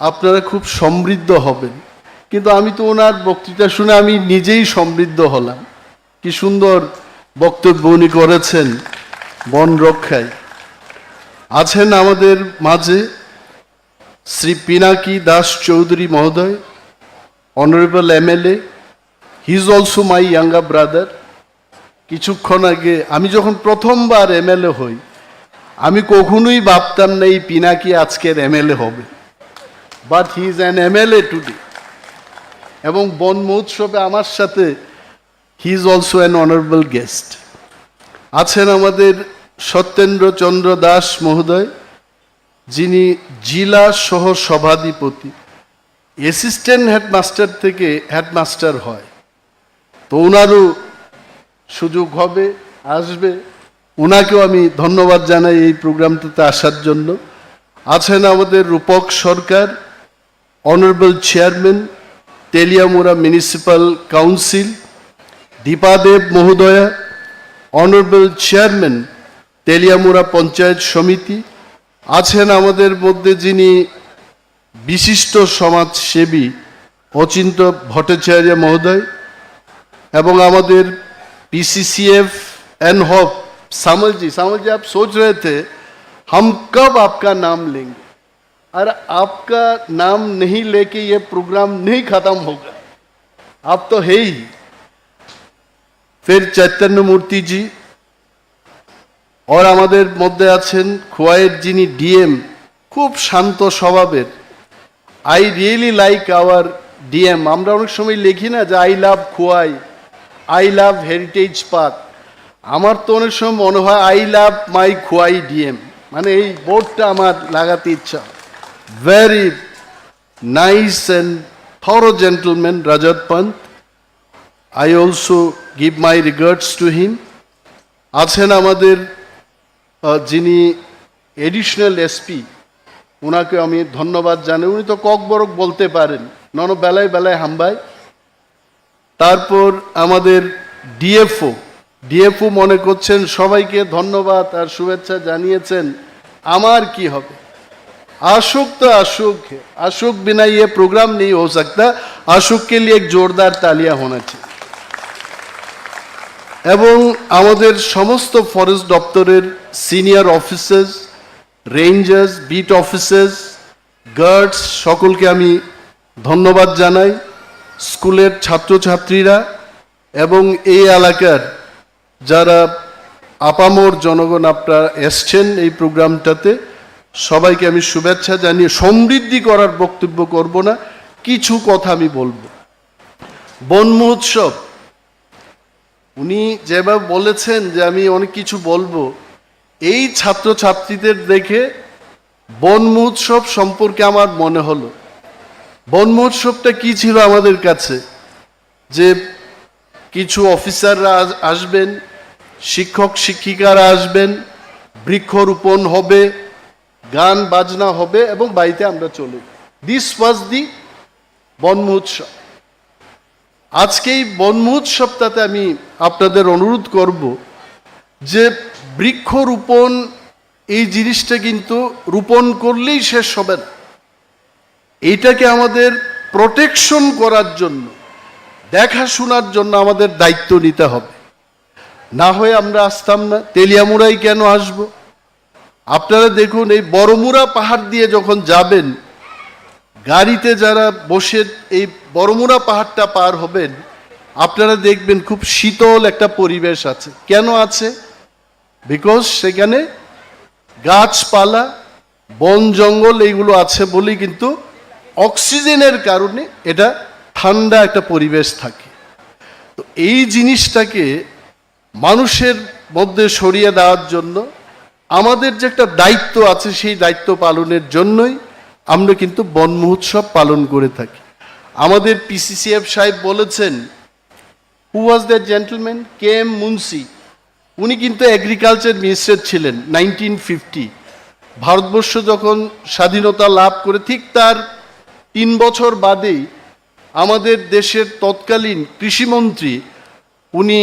আপনারা খুব সমৃদ্ধ হবেন কিন্তু আমি তো ওনার বক্তৃতা শুনে আমি নিজেই সমৃদ্ধ হলাম কি সুন্দর বক্তব্য উনি করেছেন বন রক্ষায় আছেন আমাদের মাঝে শ্রী পিনাকি দাস চৌধুরী মহোদয় honourable MLA he is also my younger brother কিছুক্ষণ আগে আমি যখন প্রথমবার এমএলএ হই আমি কখনোই ভাবতাম না এই পিনাকি আজকের এমএলএ হবে but he is an MLA today এবং বন মহোৎসবে আমার সাথে he is also an honourable guest আছেন আমাদের সত্যেন্দ্র চন্দ্র দাস মহোদয় যিনি জেলা সহ সভাধিপতি অ্যাসিস্ট্যান্ট হেডমাস্টার থেকে হেডমাস্টার হয় তো ওনারও সুযোগ হবে আসবে ওনাকেও আমি ধন্যবাদ জানাই এই প্রোগ্রামটাতে আসার জন্য আছেন আমাদের রূপক Sarkar honourable chairman Teliamura municipal council দীপাদেব মহোদয়া honourable chairman Teliamura panchayat সমিতি আছেন আমাদের মধ্যে যিনি বিশিষ্ট সমাজসেবী অচিন্ত ভট্টাচার্য মহোদয় এবং আমাদের पीसीसीएफ एंड हॉप सामल जी आप सोच रहे थे हम कब आपका नाम लेंगे और आपका नाम नहीं लेके ये प्रोग्राम नहीं खत्म होगा आप तो है ही फिर चैतन्य मूर्ति जी और আমাদের মধ্যে আছেন খোয়াইয়ের যিনি ডিএম খুব শান্ত স্বভাবের I really like our DM আমরা অনেক সময় লিখি না যে I love Khowai I love heritage park আমার তো অনেক সময় মনে হয় I love my Khowai DM মানে এই বোর্ডটা আমার লাগাতে ইচ্ছা very nice and thorough gentleman Rajat Pant I also give my regards to him আছেন আমাদের যিনি এডিশনাল এসপি ওনাকে আমি ধন্যবাদ জানাই উনি তো ককবরক বলতে পারেন নন বেলায় বেলায় হাম্বাই তারপর আমাদের ডিএফও মনে করছেন সবাইকে ধন্যবাদ আর শুভেচ্ছা জানিয়েছেন আমার কি হবে आशुक तो आशुक है आशुक बिना ये प्रोग्राम नहीं हो सकता आशुक के लिए एक जोरदार तालियां होना चाहिए এবং আমাদের সমস্ত ফরেস্ট দপ্তরের senior officers rangers beat officers guards সকলকে আমি ধন্যবাদ জানাই স্কুলের ছাত্রছাত্রীরা এবং এই এলাকার যারা আপামর জনগণ আপনারা এসছেন এই প্রোগ্রামটাতে সবাইকে আমি শুভেচ্ছা জানিয়ে সমৃদ্ধি করার বক্তব্য করব না কিছু কথা আমি বলবো বন মহোৎসব উনি যেভাবে বলেছেন যে আমি অনেক কিছু বলবো এই ছাত্রছাত্রীদের দেখে বন মহোৎসব সম্পর্কে আমার মনে হলো বন মহোৎসবটা কি ছিল আমাদের কাছে যে কিছু অফিসাররা আসবেন শিক্ষক শিক্ষিকারা আসবেন বৃক্ষরোপণ হবে গান বাজনা হবে এবং বাড়িতে আমরা চলে যাব। দিস ওয়াজ দি বন মহোৎসব। আজকে এই বন মহোৎসবটাতে আমি আপনাদের অনুরোধ করব যে বৃক্ষরোপণ এই জিনিসটা কিন্তু রোপণ করলেই শেষ হবে না। এইটাকে আমাদের প্রোটেকশন করার জন্য, দেখাশোনার জন্য আমাদের দায়িত্ব নিতে হবে। না হয়ে আমরা আসতাম না। তেলিয়ামুড়াই কেন আসব? আপনারা দেখুন, এই বড়মুড়া পাহাড় দিয়ে যখন যাবেন, গাড়িতে যারা বসে এই বড়মুড়া পাহাড়টা পার হবেন, আপনারা দেখবেন খুব শীতল একটা পরিবেশ আছে। কেন আছে? বিকজ সেখানে গাছপালা, বন জঙ্গল এইগুলো আছে বলেই কিন্তু অক্সিজেনের কারণে এটা ঠান্ডা একটা পরিবেশ থাকে। তো এই জিনিসটাকে মানুষের মধ্যে সরিয়ে দেওয়ার জন্য আমাদের যে একটা দায়িত্ব আছে, সেই দায়িত্ব পালনের জন্যই আমরা কিন্তু বন মহোৎসব পালন করে থাকি। আমাদের পিসিসিএফ সাহেব বলেছেন, who was the gentleman? K M Munshi. উনি কিন্তু এগ্রিকালচার মিনিস্টার ছিলেন 1950। ভারতবর্ষ যখন স্বাধীনতা লাভ করে ঠিক তার 3 বছর বাদেই আমাদের দেশের তৎকালীন কৃষিমন্ত্রী উনি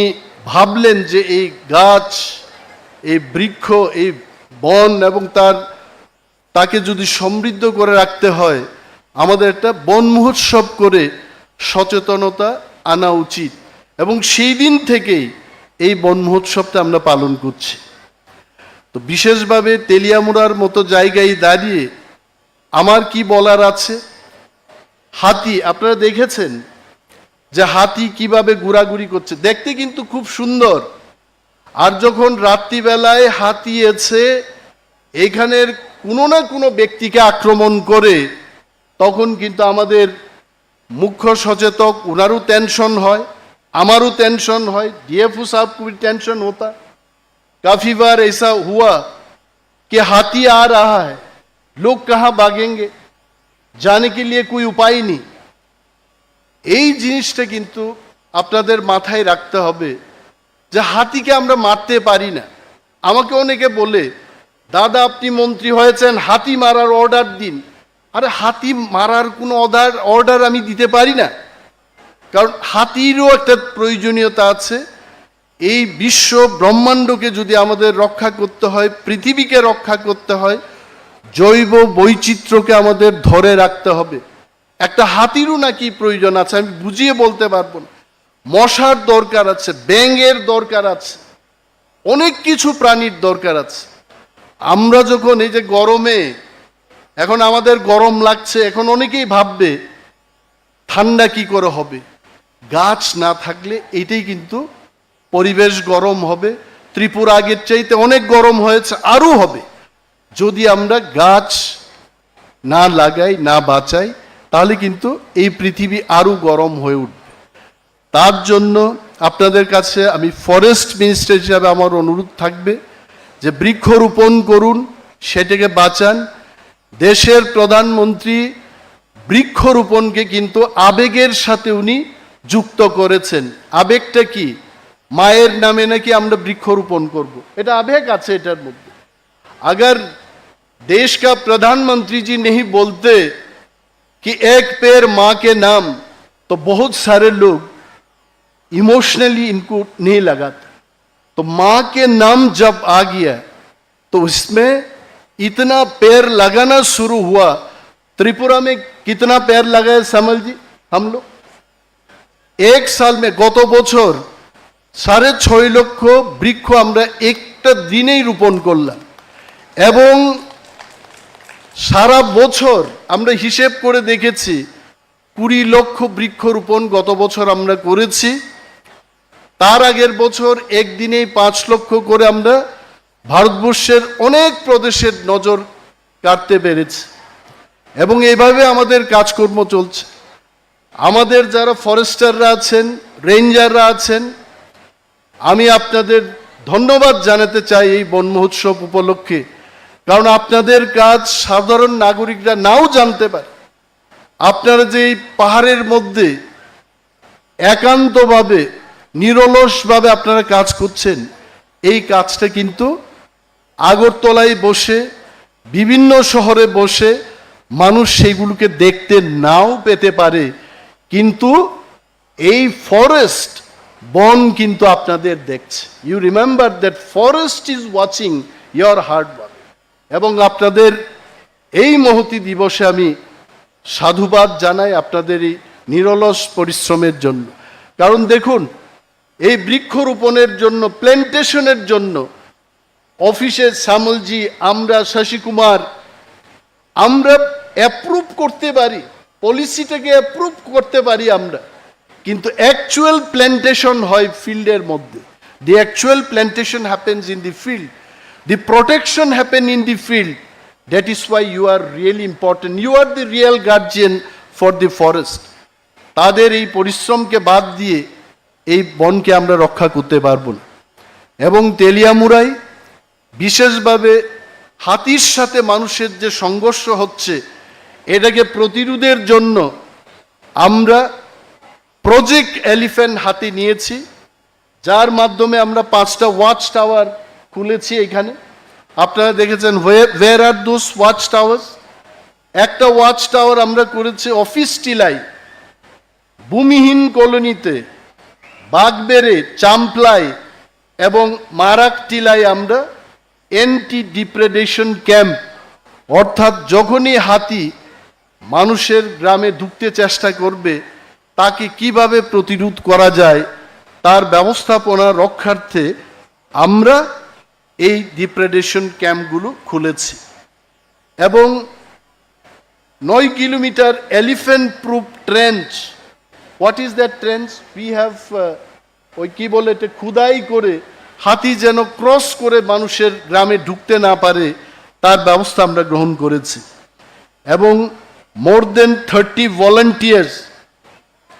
ভাবলেন যে এই গাছ, এই বৃক্ষ, এই বন এবং তাকে যদি সমৃদ্ধ করে রাখতে হয়, আমাদের একটা বন মহোৎসব করে সচেতনতা আনা উচিত। এবং সেই দিন থেকেই এই বন মহোৎসবটা আমরা পালন করছি। তো বিশেষভাবে তেলিয়ামুড়ার মতো জায়গায় দাঁড়িয়ে আমার কি বলার আছে? হাতি, আপনারা দেখেছেন যে হাতি কিভাবে ঘোরাঘুরি করছে, দেখতে কিন্তু খুব সুন্দর। আর যখন রাত্রিবেলায় হাতি এসে এখানের কোনো না কোনো ব্যক্তিকে আক্রমণ করে, তখন কিন্তু আমাদের মুখ্য সচেতক, ওনারও টেনশন হয়, আমারও टेंशन है, डीएफओ साहब को भी टेंशन होता। काफी बार ऐसा हुआ कि हाथी आ रहा है, लोग कहाँ भागेंगे, जाने के लिए कोई उपाय नहीं। এই জিনিসটা কিন্তু আপনাদের মাথায় রাখতে হবে যে হাতিকে আমরা মারতে পারি না। আমাকে অনেকে বলে, দাদা আপনি মন্ত্রী হয়েছেন, হাতি মারার অর্ডার দিন। আরে হাতি মারার কোনো অর্ডার আমি দিতে পারি না, কারণ হাতিরও একটা প্রয়োজনীয়তা আছে। এই বিশ্ব ব্রহ্মাণ্ডকে যদি আমাদের রক্ষা করতে হয়, পৃথিবীকে রক্ষা করতে হয়, জৈব বৈচিত্র্যকে আমাদের ধরে রাখতে হবে। একটা হাতিরও নাকি প্রয়োজন আছে, আমি বুঝিয়ে বলতে পারবো না। মশার দরকার আছে, ব্যাঙের দরকার আছে, অনেক কিছু প্রাণীর দরকার আছে। আমরা যখন এই যে গরমে, এখন আমাদের গরম লাগছে, এখন অনেকেই ভাববে ঠান্ডা কি করে হবে। গাছ না থাকলে এইটাই কিন্তু পরিবেশ গরম হবে। ত্রিপুরা আগের চাইতে অনেক গরম হয়েছে, আরও হবে যদি আমরা গাছ না লাগাই, না বাঁচাই, তাহলে কিন্তু এই পৃথিবী আরও গরম হয়ে উঠবে। তার জন্য আপনাদের কাছে আমি ফরেস্ট মিনিস্টার হিসাবে আমার অনুরোধ থাকবে যে বৃক্ষরোপণ করুন, সেটাকে বাঁচান। দেশের প্রধানমন্ত্রী বৃক্ষরোপণকে কিন্তু আবেগের সাথে উনি যুক্ত করেছেন। আবেগটা কি? মায়ের নামে নাকি আমরা বৃক্ষরোপণ করব, এটা আবেগ আছে এটার মধ্যে। अगर देश का प्रधानमंत्री जी नहीं बोलते कि एक पेड़ माँ के नाम, तो बहुत सारे लोग इमोशनली इनको नहीं लगाते। तो माँ के नाम जब आ गया तो इसमें इतना पेड़ लगाना शुरू हुआ। त्रिपुरा में कितना पेड़ लगाए समल जी हम लोग? एक साल में गत বছর 6.5 লক্ষ বৃক্ষ আমরা একটা দিনেই রোপণ করলাম। এবং সারা বছর আমরা হিসেব করে দেখেছি 20 লক্ষ বৃক্ষরোপণ গত বছর আমরা করেছি। তার আগের বছর একদিনেই 5 লক্ষ করে আমরা ভারতবর্ষের অনেক প্রদেশের নজর কাটতে পেরেছি। এবং এইভাবে আমাদের কাজকর্ম চলছে। আমাদের যারা ফরেস্টাররা আছেন, রেঞ্জাররা আছেন, আমি আপনাদের ধন্যবাদ জানাতে চাই এই বন মহোৎসব উপলক্ষে। কারণ আপনাদের কাজ সাধারণ নাগরিকরা নাও জানতে পারে। আপনারা যে এই পাহাড়ের মধ্যে একান্তভাবে, নিরলসভাবে আপনারা কাজ করছেন, এই কাজটা কিন্তু আগরতলায় বসে বিভিন্ন শহরে বসে মানুষ সেইগুলোকে দেখতে নাও পেতে পারে, কিন্তু এই ফরেস্ট, বন কিন্তু আপনাদের দেখছে। You remember that forest is watching your hard work. এবং আপনাদের এই মহতি দিবসে আমি সাধুবাদ জানাই আপনাদের এই নিরলস পরিশ্রমের জন্য। কারণ দেখুন, এই বৃক্ষরোপণের জন্য, প্ল্যান্টেশনের জন্য অফিসে শ্যামলজি, আমরা, শশী কুমার, আমরা অ্যাপ্রুভ করতে পারি, পলিসিটাকে অ্যাপ্রুভ করতে পারি আমরা, কিন্তু অ্যাকচুয়াল প্ল্যান্টেশন হয় ফিল্ডের মধ্যে। The actual plantation happens in the field, the protection happen in the field. That is why you are really important, you are the real guardian for the forest. তাদের এই পরিশ্রমকে বাদ দিয়ে এই বনকে আমরা রক্ষা করতে পারবো না। এবং তেলিয়ামুড়ায় বিশেষভাবে হাতির সাথে মানুষের যে সংঘর্ষ হচ্ছে, এটাকে প্রতিরোধের জন্য আমরা প্রজেক্ট এলিফ্যান্ট হাতে নিয়েছি, যার মাধ্যমে আমরা 5টা ওয়াচ টাওয়ার খুলেছি এখানে। আপনারা দেখেছেন, ওয়ের আর দোজ ওয়াচ টাওয়ার্স? একটা ওয়াচ টাওয়ার আমরা করেছি অফিস টিলাই, ভূমিহীন কলোনিতে, বাগবেড়ে, চাম্পলাই এবং মারাক টিলায় আমরা অ্যান্টি ডিপ্রেডেশন ক্যাম্প, অর্থাৎ যখনই হাতি মানুষের গ্রামে ঢুকতে চেষ্টা করবে, তাকে কিভাবে প্রতিরোধ করা যায় তার ব্যবস্থাপনা রক্ষার্থে আমরা এই ডিপ্রেডেশন ক্যাম্পগুলো খুলেছি। এবং 9 kilometre elephant proof trench. What is that trench? We have ওই কি বলে, এটা খুদাই করে হাতি যেন ক্রস করে মানুষের গ্রামে ঢুকতে না পারে তার ব্যবস্থা আমরা গ্রহণ করেছি। এবং মোর দেন 30 ভলান্টিয়ার্স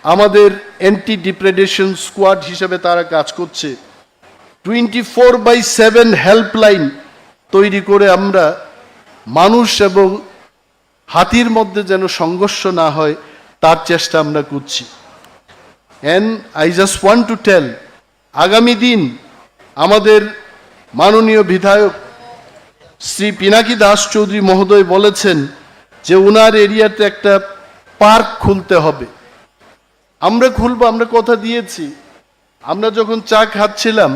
আমাদের অ্যান্টি ডিপ্রেডেশন স্কোয়াড হিসেবে তারা কাজ করছে। 24/7 হেল্পলাইন তৈরি করে আমরা মানুষ এবং হাতির মধ্যে যেন সংঘর্ষ না হয় তার চেষ্টা আমরা করছি। And I just want to tell, আগামী দিন আমাদের মাননীয় বিধায়ক শ্রী পিনাকি দাস চৌধুরী মহোদয় বলেছেন যে ওনার এরিয়াতে একটা পার্ক খুলতে হবে। আমরা খুলবো, আমরা কথা দিয়েছি। আমরা যখন চা খাচ্ছিলাম,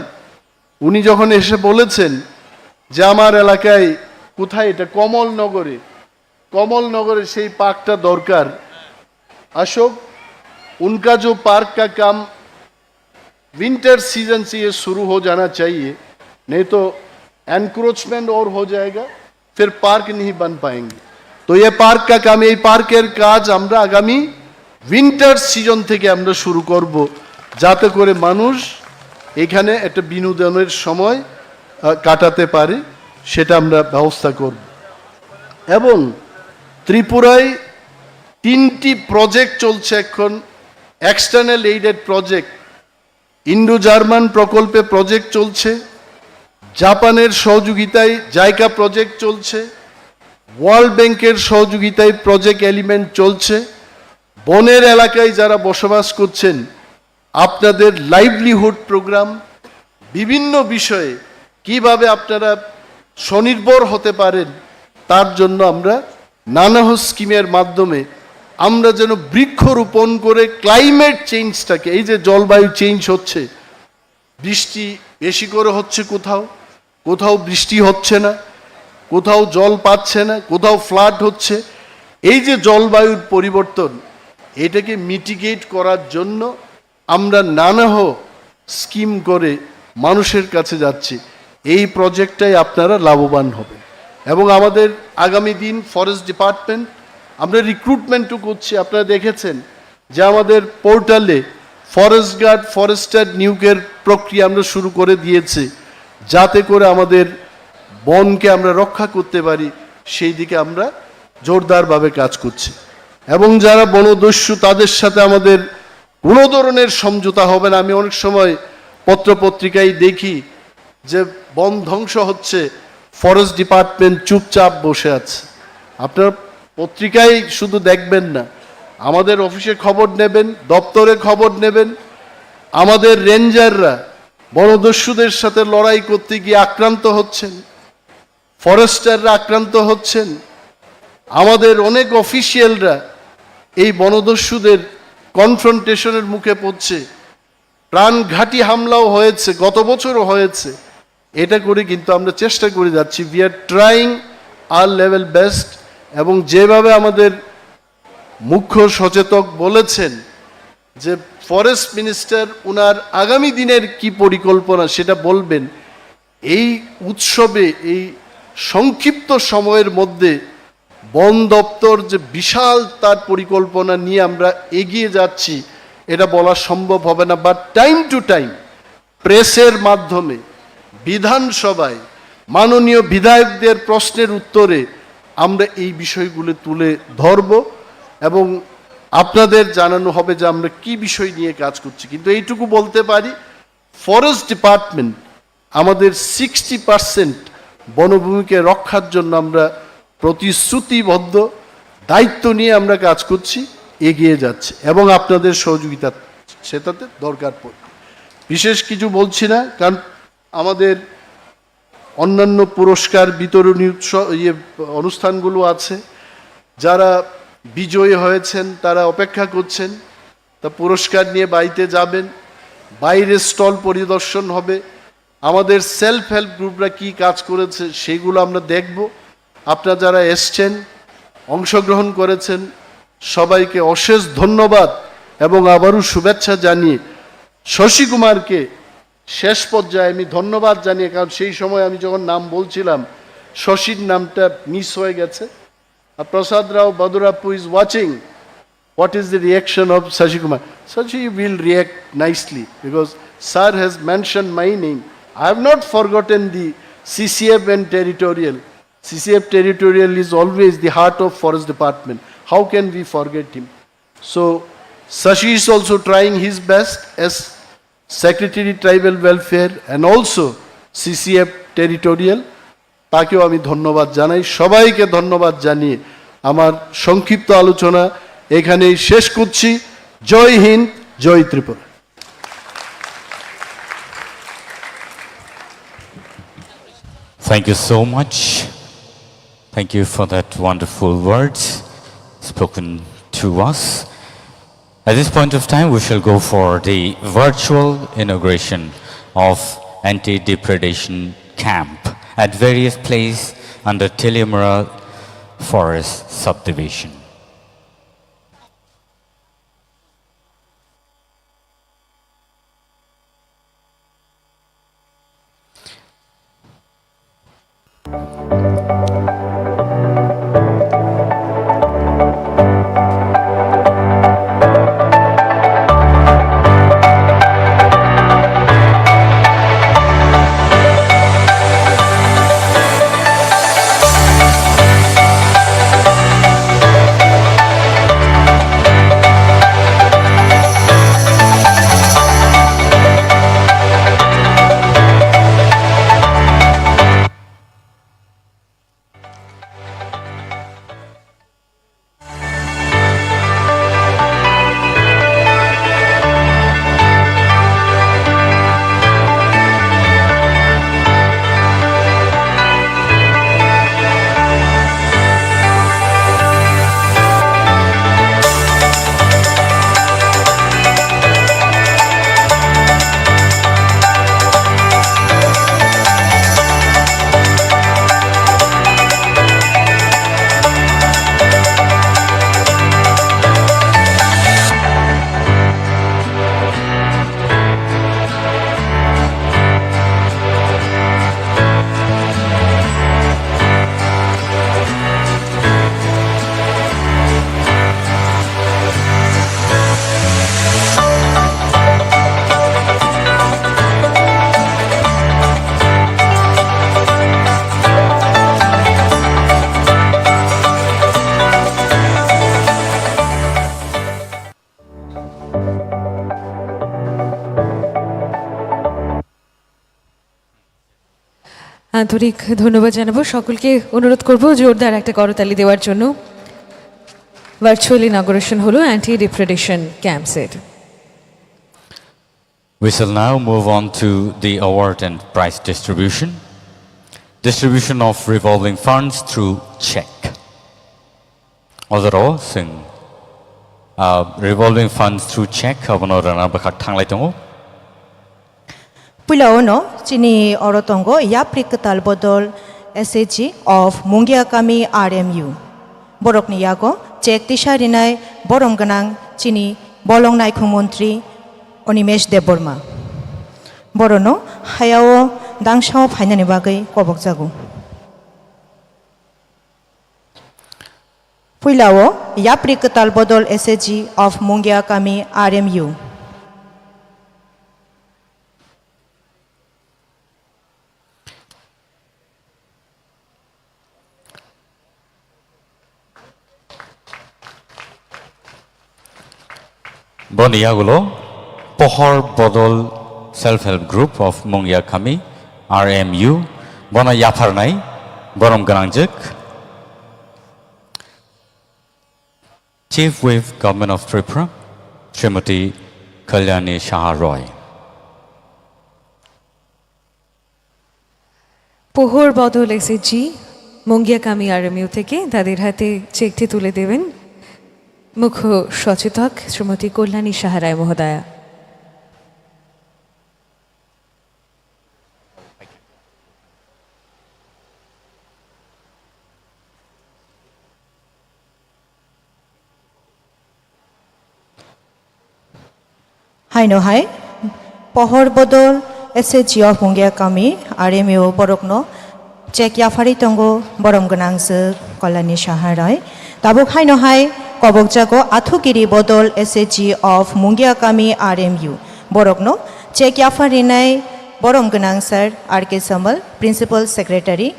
উনি যখন এসে বলেছেন যে আমার এলাকায় কোথায়, এটা কমলনগরে সেই পার্কটা দরকার। अशोक, उनका जो पार्क का काम विंटर सीजन से ये शुरू हो जाना चाहिए, नहीं तो एनक्रोचमेंट और हो जाएगा, फिर पार्क नहीं बन पाएंगे। तो ये पार्क का काम, এই পার্কের কাজ আমরা আগামী উইন্টার সিজন থেকে আমরা শুরু করব, যাতে করে মানুষ এখানে একটা বিনোদনের সময় কাটাতে পারে, সেটা আমরা ব্যবস্থা করব। এবং ত্রিপুরায় 3টি প্রজেক্ট চলছে এখন, external aided project. Indo German প্রকল্পে প্রজেক্ট চলছে, জাপানের সহযোগিতায় জাইকা প্রজেক্ট চলছে, ওয়ার্ল্ড ব্যাংকের সহযোগিতায় প্রজেক্ট এলিমেন্ট চলছে। বনের এলাকায় যারা বসবাস করছেন, আপনাদের লাইভলিহুড প্রোগ্রাম, বিভিন্ন বিষয়ে কিভাবে আপনারা স্বনির্ভর হতে পারেন তার জন্য আমরা নানা স্কিমের মাধ্যমে আমরা যেন বৃক্ষরোপণ করে ক্লাইমেট চেঞ্জটাকে, এই যে জলবায়ু চেঞ্জ হচ্ছে, বৃষ্টি বেশি করে হচ্ছে কোথাও, কোথাও বৃষ্টি হচ্ছে না, কোথাও জল পাচ্ছে না, কোথাও ফ্লাড হচ্ছে, এই যে জলবায়ুর পরিবর্তন, এটাকে মিটিগেট করার জন্য আমরা নানা স্কিম করে মানুষের কাছে যাচ্ছি। এই প্রজেক্টটাই আপনারা লাভবান হবেন। এবং আমাদের আগামী দিন ফরেস্ট ডিপার্টমেন্ট, আমরা রিক্রুটমেন্টও করছি। আপনারা দেখেছেন যে আমাদের পোর্টালে ফরেস্ট গার্ড, ফরেস্টার নিয়োগের প্রক্রিয়া আমরা শুরু করে দিয়েছি, যাতে করে আমাদের বনকে আমরা রক্ষা করতে পারি, সেই দিকে আমরা জোরদারভাবে কাজ করছি। এবং যারা বনদস্যু, তাদের সাথে আমাদের কোনো ধরনের সমঝোতা হবে না। আমি অনেক সময় পত্রপত্রিকায় দেখি যে বন ধ্বংস হচ্ছে, ফরেস্ট ডিপার্টমেন্ট চুপচাপ বসে আছে। আপনারা পত্রিকায় শুধু দেখবেন না, আমাদের অফিসে খবর নেবেন, দপ্তরে খবর নেবেন। আমাদের রেঞ্জাররা বনদস্যুদের সাথে লড়াই করতে গিয়ে আক্রান্ত হচ্ছেন, ফরেস্টাররা আক্রান্ত হচ্ছেন, আমাদের অনেক অফিসিয়ালরা এই বনদস্যুদের কনফ্রন্টেশনের মুখে পড়ছে, প্রাণঘাতী হামলাও হয়েছে, গত বছরও হয়েছে। এটা করে কিন্তু আমরা চেষ্টা করে যাচ্ছি, we are trying our level best. এবং যেভাবে আমাদের মুখ্য সচেতক বলেছেন যে ফরেস্ট মিনিস্টার ওনার আগামী দিনের কি পরিকল্পনা সেটা বলবেন, এই উৎসবে এই সংক্ষিপ্ত সময়ের মধ্যে বন দপ্তর যে বিশাল তার পরিকল্পনা নিয়ে আমরা এগিয়ে যাচ্ছি এটা বলা সম্ভব হবে না। বাট টাইম টু টাইম প্রেসের মাধ্যমে, বিধানসভায় মাননীয় বিধায়কদের প্রশ্নের উত্তরে আমরা এই বিষয়গুলো তুলে ধরব এবং আপনাদের জানানো হবে যে আমরা কি বিষয় নিয়ে কাজ করছি। কিন্তু এইটুকু বলতে পারি, ফরেস্ট ডিপার্টমেন্ট আমাদের 60% বনভূমিকে রক্ষার জন্য আমরা প্রতিশ্রুতিবদ্ধ, দায়িত্ব নিয়ে আমরা কাজ করছি, এগিয়ে যাচ্ছে এবং আপনাদের সহযোগিতা সেটাতে দরকার পড়ে। বিশেষ কিছু বলছি না, কারণ আমাদের অন্যান্য পুরস্কার বিতরণী অনুষ্ঠানগুলো আছে। যারা বিজয়ী হয়েছেন তারা অপেক্ষা করছেন, তা পুরস্কার নিয়ে বাড়িতে যাবেন, বাইরে স্টল পরিদর্শন হবে, আমাদের সেলফ হেল্প গ্রুপরা কি কাজ করেছে সেগুলো আমরা দেখব। আপনারা যারা এসছেন, অংশগ্রহণ করেছেন, সবাইকে অশেষ ধন্যবাদ এবং আবারও শুভেচ্ছা জানিয়ে শশী কুমারকে শেষ পর্যায়ে আমি ধন্যবাদ জানিয়ে, কারণ সেই সময় আমি যখন নাম বলছিলাম শশীর নামটা মিস হয়ে গেছে। আর Prasad Rao Badurappu is watching, what is the reaction of Shashi Kumar? Shashi will react nicely because sir has mentioned my name. I have not forgotten the CCF and territorial. CCF territorial is always the heart of forest department. How can we forget him? So Shashi is also trying his best as Secretary Tribal Welfare and also CCF territorial. তাকেও আমি ধন্যবাদ জানাই। সবাইকে ধন্যবাদ জানিয়ে আমার সংক্ষিপ্ত আলোচনা এখানেই শেষ করছি। জয় হিন্দ, জয় Tripura. Thank you so much. Thank you for that wonderful words spoken to us. At this point of time, we shall go for the virtual inauguration of anti-depredation camp at various places under Tilimura Forest Subdivision. আন্তরিক ধন্যবাদ জানাবো সকলকে। অনুরোধ করব জোরদার একটা করতালি দেওয়ার জন্য। ভার্চুয়াল ইনঅগারেশন হলো anti ডিপ্রেডেশন ক্যাম্পসের। We shall now move on to the award and prize distribution. distribution of revolving funds through check. Although sing revolving funds through check abono rana bakha thanglai tongo. Puilauno chini orotongo yaprik talbodol SAG of Mungiakami RMU. Borokni yago check tisharinai borom ganang chini bolong nai khumuntri Onimesh Deborma. Borono hayao dangshao phainani bagai kobok jago. Puilao yaprik talbodol SAG of Mungiakami RMU. Boniagulo, Pohor Bodol Self-Help Group of Mungiakami, RMU, Bona Yaparnai, Borom Ganangjik, Chief Whip Government of Tripura, Srimati Kalyani Shah Roy. পোহর বদল SSG মঙ্গিয়াকামি আরএমইউ থেকে তাদের হাতে চেকটি তুলে দেবেন মুখ্য সচেতক শ্রীমতী কল্যাণী সাহা রায় মহোদয়া। Haino hai pohor bodol SAG of Mungiakami RMU borokno check yafari tongo borom ganangse Kalyani Saha Roy. Tabuk haino hai kobok jago athukiri bodol SAG of Mungiakami RMU borokno check yafari nai borom ganangsar RK Samal Principal Secretary.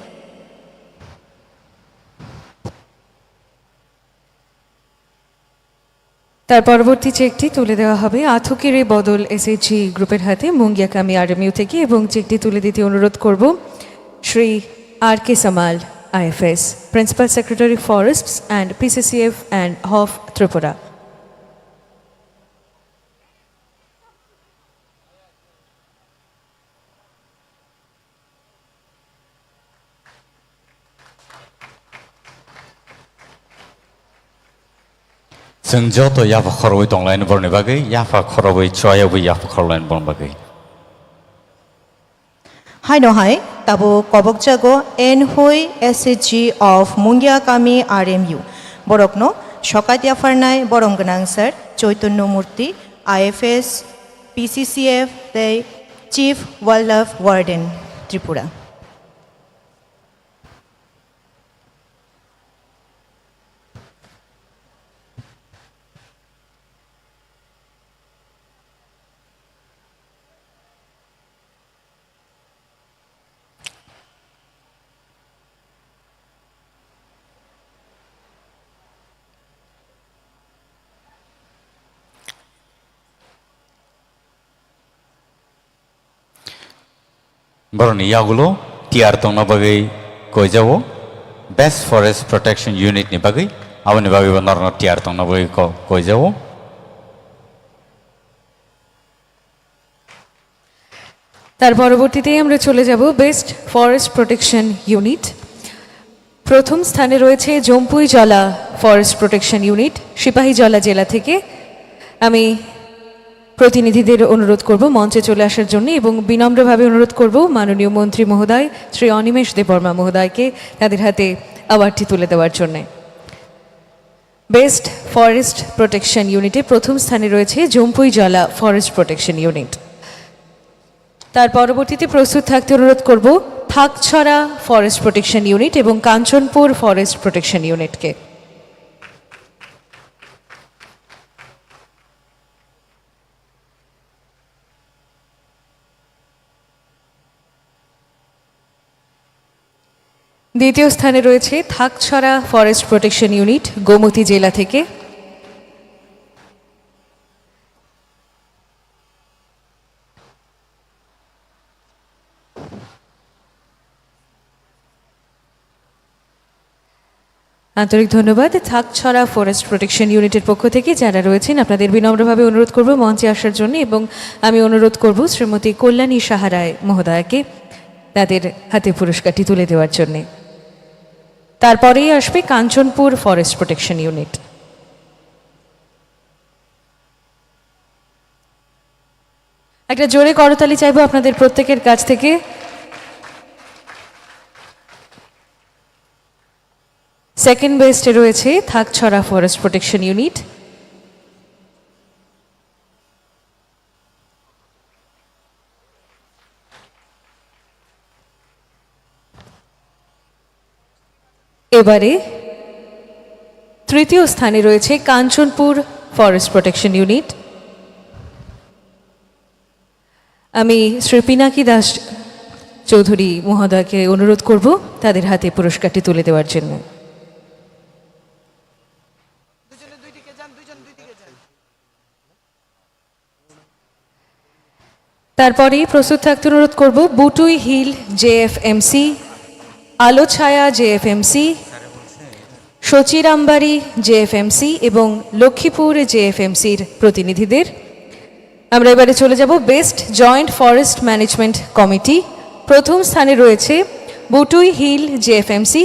তার পরবর্তী চেকটি তুলে দেওয়া হবে আথুকিরে বদল SSG গ্রুপের হাতে মুঙ্গিয়াকামি আরএমইউ থেকে এবং চেকটি তুলে দিতে অনুরোধ করব Shri R K Samal IFS principal secretary forests and PCCF and HoFF Tripura. Sing joto yafa khoroi tonglain borni bagai yafa khoroi choyabu yafa khorlain born bagai. Haino hai tabo kobok jago Enhoi SAG of Mungiakami RMU borokno shokat yafarnai borom ganangsar Choitonno Murti IFS PCCF the Chief Wildlife Warden Tripura. Boroni yagulo tiar tongna bagai koi jawo Best Forest Protection Unit ni bagai awani bagai banarna tiar tongna bagai koi jawo. তার পরবর্তীতে আমরা চলে যাব best forest protection unit. প্রথম স্থানে রয়েছে জম্পুই জলা forest protection unit Sepahijala জেলা থেকে। আমি প্রতিনিধিদের অনুরোধ করব মঞ্চে চলে আসার জন্য এবং বিনম্রভাবে অনুরোধ করব মাননীয় মন্ত্রী মহোদয় শ্রী অনিমেষ দেববর্মা মহোদয়কে তাদের হাতে অ্যাওয়ার্ডটি তুলে দেওয়ার জন্য। বেস্ট ফরেস্ট প্রোটেকশন ইউনিটে প্রথম স্থানে রয়েছে জম্পুই জলা ফরেস্ট প্রোটেকশন ইউনিট। তার পরবর্তীতে প্রস্তুত থাকতে অনুরোধ করব থাকছড়া ফরেস্ট প্রোটেকশন ইউনিট এবং কাঞ্চনপুর ফরেস্ট প্রোটেকশন ইউনিটকে। দ্বিতীয় স্থানে রয়েছে Thakchhara forest protection unit Gomti জেলা থেকে। আন্তরিক ধন্যবাদ থাকছড়া ফরেস্ট প্রোটেকশন ইউনিটের পক্ষ থেকে যারা রয়েছেন আপনাদের বিনম্রভাবে অনুরোধ করব মঞ্চে আসার জন্য এবং আমি অনুরোধ করব শ্রীমতী কল্যাণী সাহা রায় মহোদয়াকে তাদের হাতে পুরস্কারটি তুলে দেওয়ার জন্যে। তারপরেই আসবে কাঞ্চনপুর ফরেস্ট প্রোটেকশন ইউনিট। একটা জোরে করতালি চাইবো আপনাদের প্রত্যেকের কাছ থেকে। সেকেন্ড বেস্টে রয়েছে থাকছড়া ফরেস্ট প্রোটেকশন ইউনিট। এবারে তৃতীয় স্থানে রয়েছে কাঞ্চনপুর ফরেস্ট প্রোটেকশন ইউনিট। আমি শ্রী পিনাকি দাস চৌধুরী মহোদয়কে অনুরোধ করব তাদের হাতে পুরস্কারটি তুলে দেওয়ার জন্য। তারপরেই প্রস্তুত থাকতে অনুরোধ করব বুটুই হিল জেএফএমসি, আলো ছায়া জেএফএমসি, সচিরামবাড়ি জেএফএমসি এবং লক্ষ্মীপুর জেএফএমসির প্রতিনিধিদের। আমরা এবারে চলে যাব best joint forest management committee. প্রথম স্থানে রয়েছে Butui hill JFMC,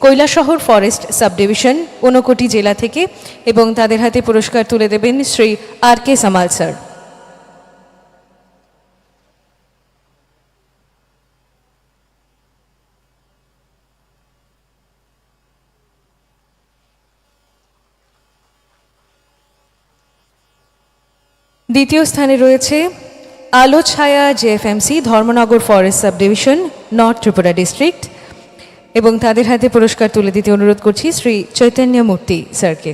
Kailashahar forest subdivision, Unakoti জেলা থেকে, এবং তাদের হাতে পুরস্কার তুলে দেবেন শ্রী আর কে সামাল স্যার। দ্বিতীয় স্থানে রয়েছে Alo Chhaya JFMC, Dharmanagar forest subdivision, north Tripura district, এবং তাদের হাতে পুরস্কার তুলে দিতে অনুরোধ করছি শ্রী চৈতন্য মূর্তি স্যারকে।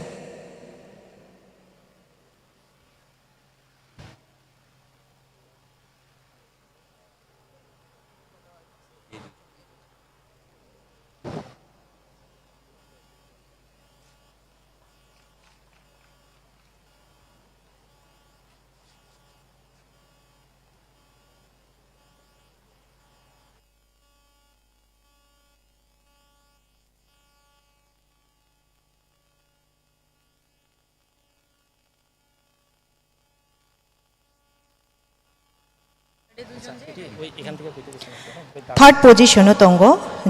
থার্ড পজিশন তঙ্গ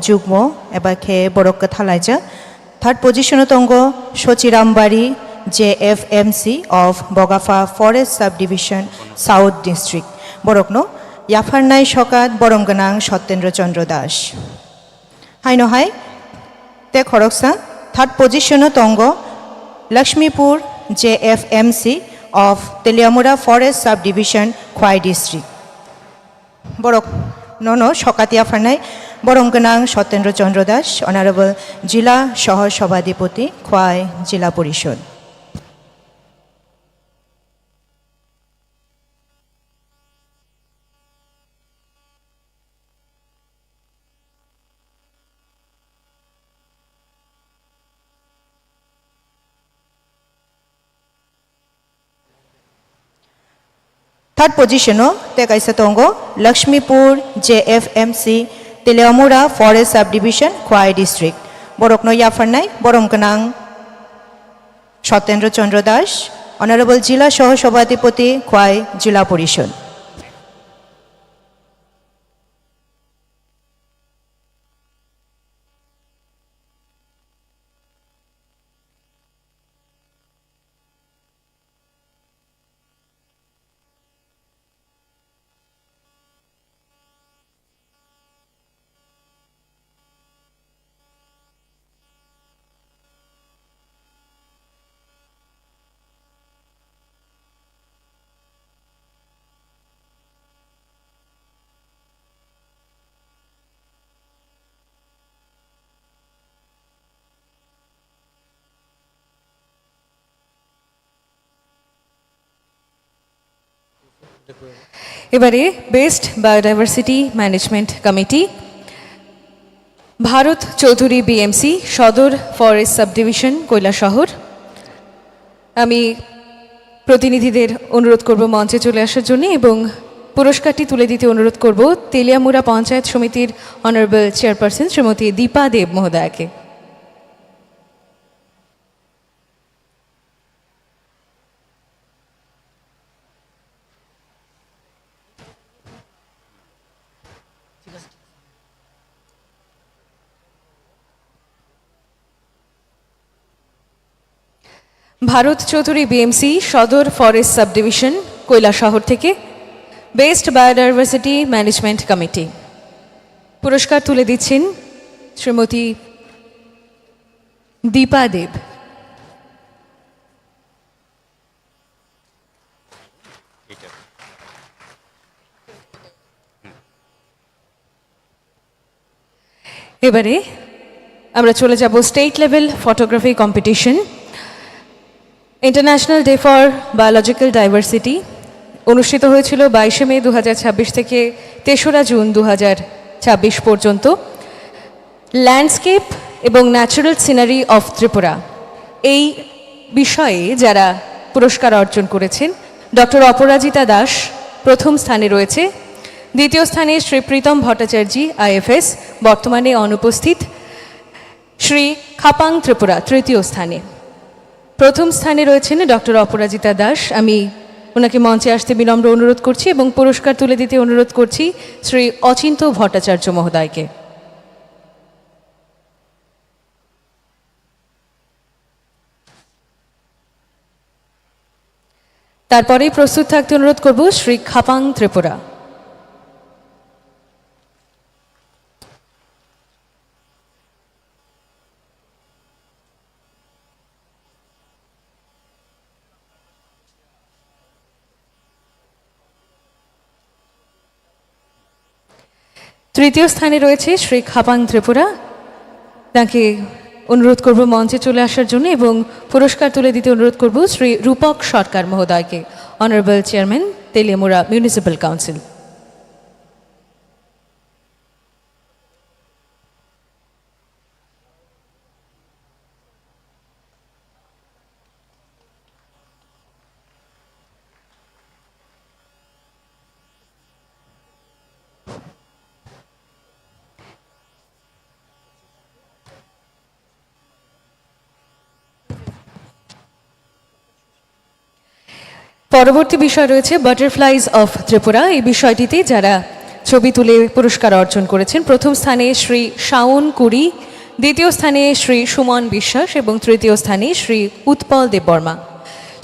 যুগ্ম এবার খেয়ে বড়ক থালাইজা। থার্ড পজিশন তঙ্গ Sachirambari JFMC of Bagafa forest subdivision south district বরকনো ইয়াফারনাই সকাত বরমগনাং সত্যেন্দ্র চন্দ্র দাস। হাই নহাই তে খরকসা থার্ড পজিশন তঙ্গ Lakshmipur JFMC of Teliamura forest subdivision Khowai district বরক নন সকাতিয়া ফারনাই বরমগনাং সত্যেন্দ্র চন্দ্র দাস, অনারেবল জেলা সহ সভাধিপতি খোয়াই জেলা পরিষদ। থার্ড পজিশনও তে কাইসা তঙ্গ Lakshmipur JFMC Teliamura forest subdivision Khowai district বরকনো ইয়াফারনাই বরমগনাং সত্যেন্দ্র চন্দ্র দাস, অনারেবল জেলা সহ সভাধিপতি খোয়াই জেলা পরিষদ। এবারে best biodiversity management committee, Bharat Chowdhury BMC, সদর ফরেস্ট সাবডিভিশন কৈলাসহর। আমি প্রতিনিধিদের অনুরোধ করব মঞ্চে চলে আসার জন্য এবং পুরস্কারটি তুলে দিতে অনুরোধ করব তেলিয়ামুড়া পঞ্চায়েত সমিতির অনারেবল চেয়ারপারসন শ্রীমতী দীপা দেব মহোদয়াকে। ভারত চৌধুরী বিএমসি সদর ফরেস্ট সাবডিভিশন কৈলাসহর থেকে বেস্ট বায়োডাইভার্সিটি ম্যানেজমেন্ট কমিটি পুরস্কার তুলে দিচ্ছেন শ্রীমতী দীপা দেব। এবারে আমরা চলে যাব state level photography competition. International day for biological diversity অনুষ্ঠিত হয়েছিল 22 মে 2026 থেকে 3রা জুন 2026 পর্যন্ত। ল্যান্ডস্কেপ এবং ন্যাচারাল সিনারি অফ ত্রিপুরা এই বিষয়ে যারা পুরস্কার অর্জন করেছেন, ডক্টর অপরাজিতা দাস প্রথম স্থানে রয়েছে, দ্বিতীয় স্থানে শ্রী প্রীতম ভট্টাচার্য আইএফএস বর্তমানে অনুপস্থিত, শ্রী খাপাং ত্রিপুরা তৃতীয় স্থানে। প্রথম স্থানে রয়েছেন ডক্টর অপরাজিতা দাস। আমি ওনাকে মঞ্চে আসতে বিনম্র অনুরোধ করছি এবং পুরস্কার তুলে দিতে অনুরোধ করছি শ্রী অচিন্ত ভট্টাচার্য মহোদয়কে। তারপরেই প্রস্তুত থাকতে অনুরোধ করব শ্রী খাপাং ত্রিপুরা। তৃতীয় স্থানে রয়েছে শ্রী খাপাং ত্রিপুরা। তাকে অনুরোধ করব মঞ্চে চলে আসার জন্য এবং পুরস্কার তুলে দিতে অনুরোধ করব শ্রী রূপক সরকার মহোদয়কে, honourable chairman Teliamura municipal council. পরবর্তী বিষয় রয়েছে বাটারফ্লাইজ অফ ত্রিপুরা। এই বিষয়টিতে যারা ছবি তুলে পুরস্কার অর্জন করেছেন, প্রথম স্থানে শ্রী শাওন কুড়ি, দ্বিতীয় স্থানে শ্রী সুমন বিশ্বাস এবং তৃতীয় স্থানে শ্রী উৎপল দেববর্মা।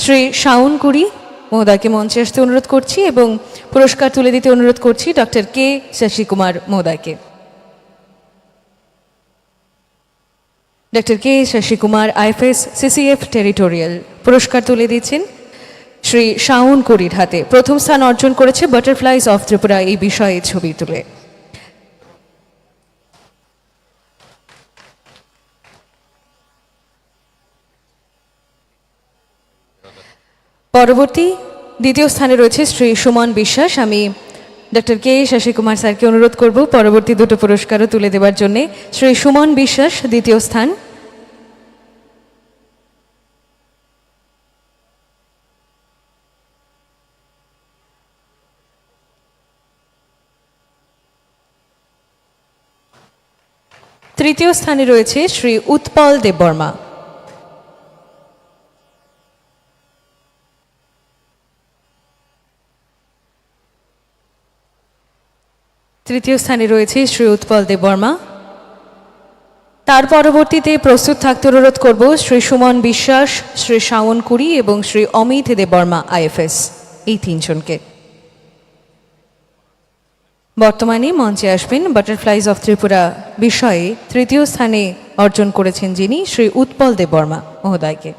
শ্রী শাওন কুড়ি মহোদয়কে মঞ্চে আসতে অনুরোধ করছি এবং পুরস্কার তুলে দিতে অনুরোধ করছি ডক্টর কে শশী কুমার মহোদয়কে। Doctor K Shashi Kumar IFS CCF territorial পুরস্কার তুলে দিচ্ছেন শ্রী শাওন কুড়ির হাতে। প্রথম স্থান অর্জন করেছে বাটারফ্লাইজ অফ ত্রিপুরা এই বিষয়ে ছবি তুলে। পরবর্তী দ্বিতীয় স্থানে রয়েছে শ্রী সুমন বিশ্বাস। আমি ডক্টর কে শশী কুমার স্যারকে অনুরোধ করব পরবর্তী দুটো পুরস্কারও তুলে দেওয়ার জন্যে। শ্রী সুমন বিশ্বাস দ্বিতীয় স্থান, তৃতীয় স্থানে রয়েছে শ্রী উৎপল দেববর্মা। তৃতীয় স্থানে রয়েছে শ্রী উৎপল দেববর্মা। তার পরবর্তীতে প্রস্তুত থাকতে অনুরোধ করব শ্রী সুমন বিশ্বাস, শ্রী শাওন কুড়ি এবং শ্রী অমিত দেববর্মা আইএফএস, এই তিনজনকে। বর্তমানে মঞ্চে আসবেন বাটারফ্লাইজ অফ ত্রিপুরা বিষয়ে তৃতীয় স্থানে অর্জন করেছেন যিনি, শ্রী উৎপল দেববর্মা মহোদয়কে।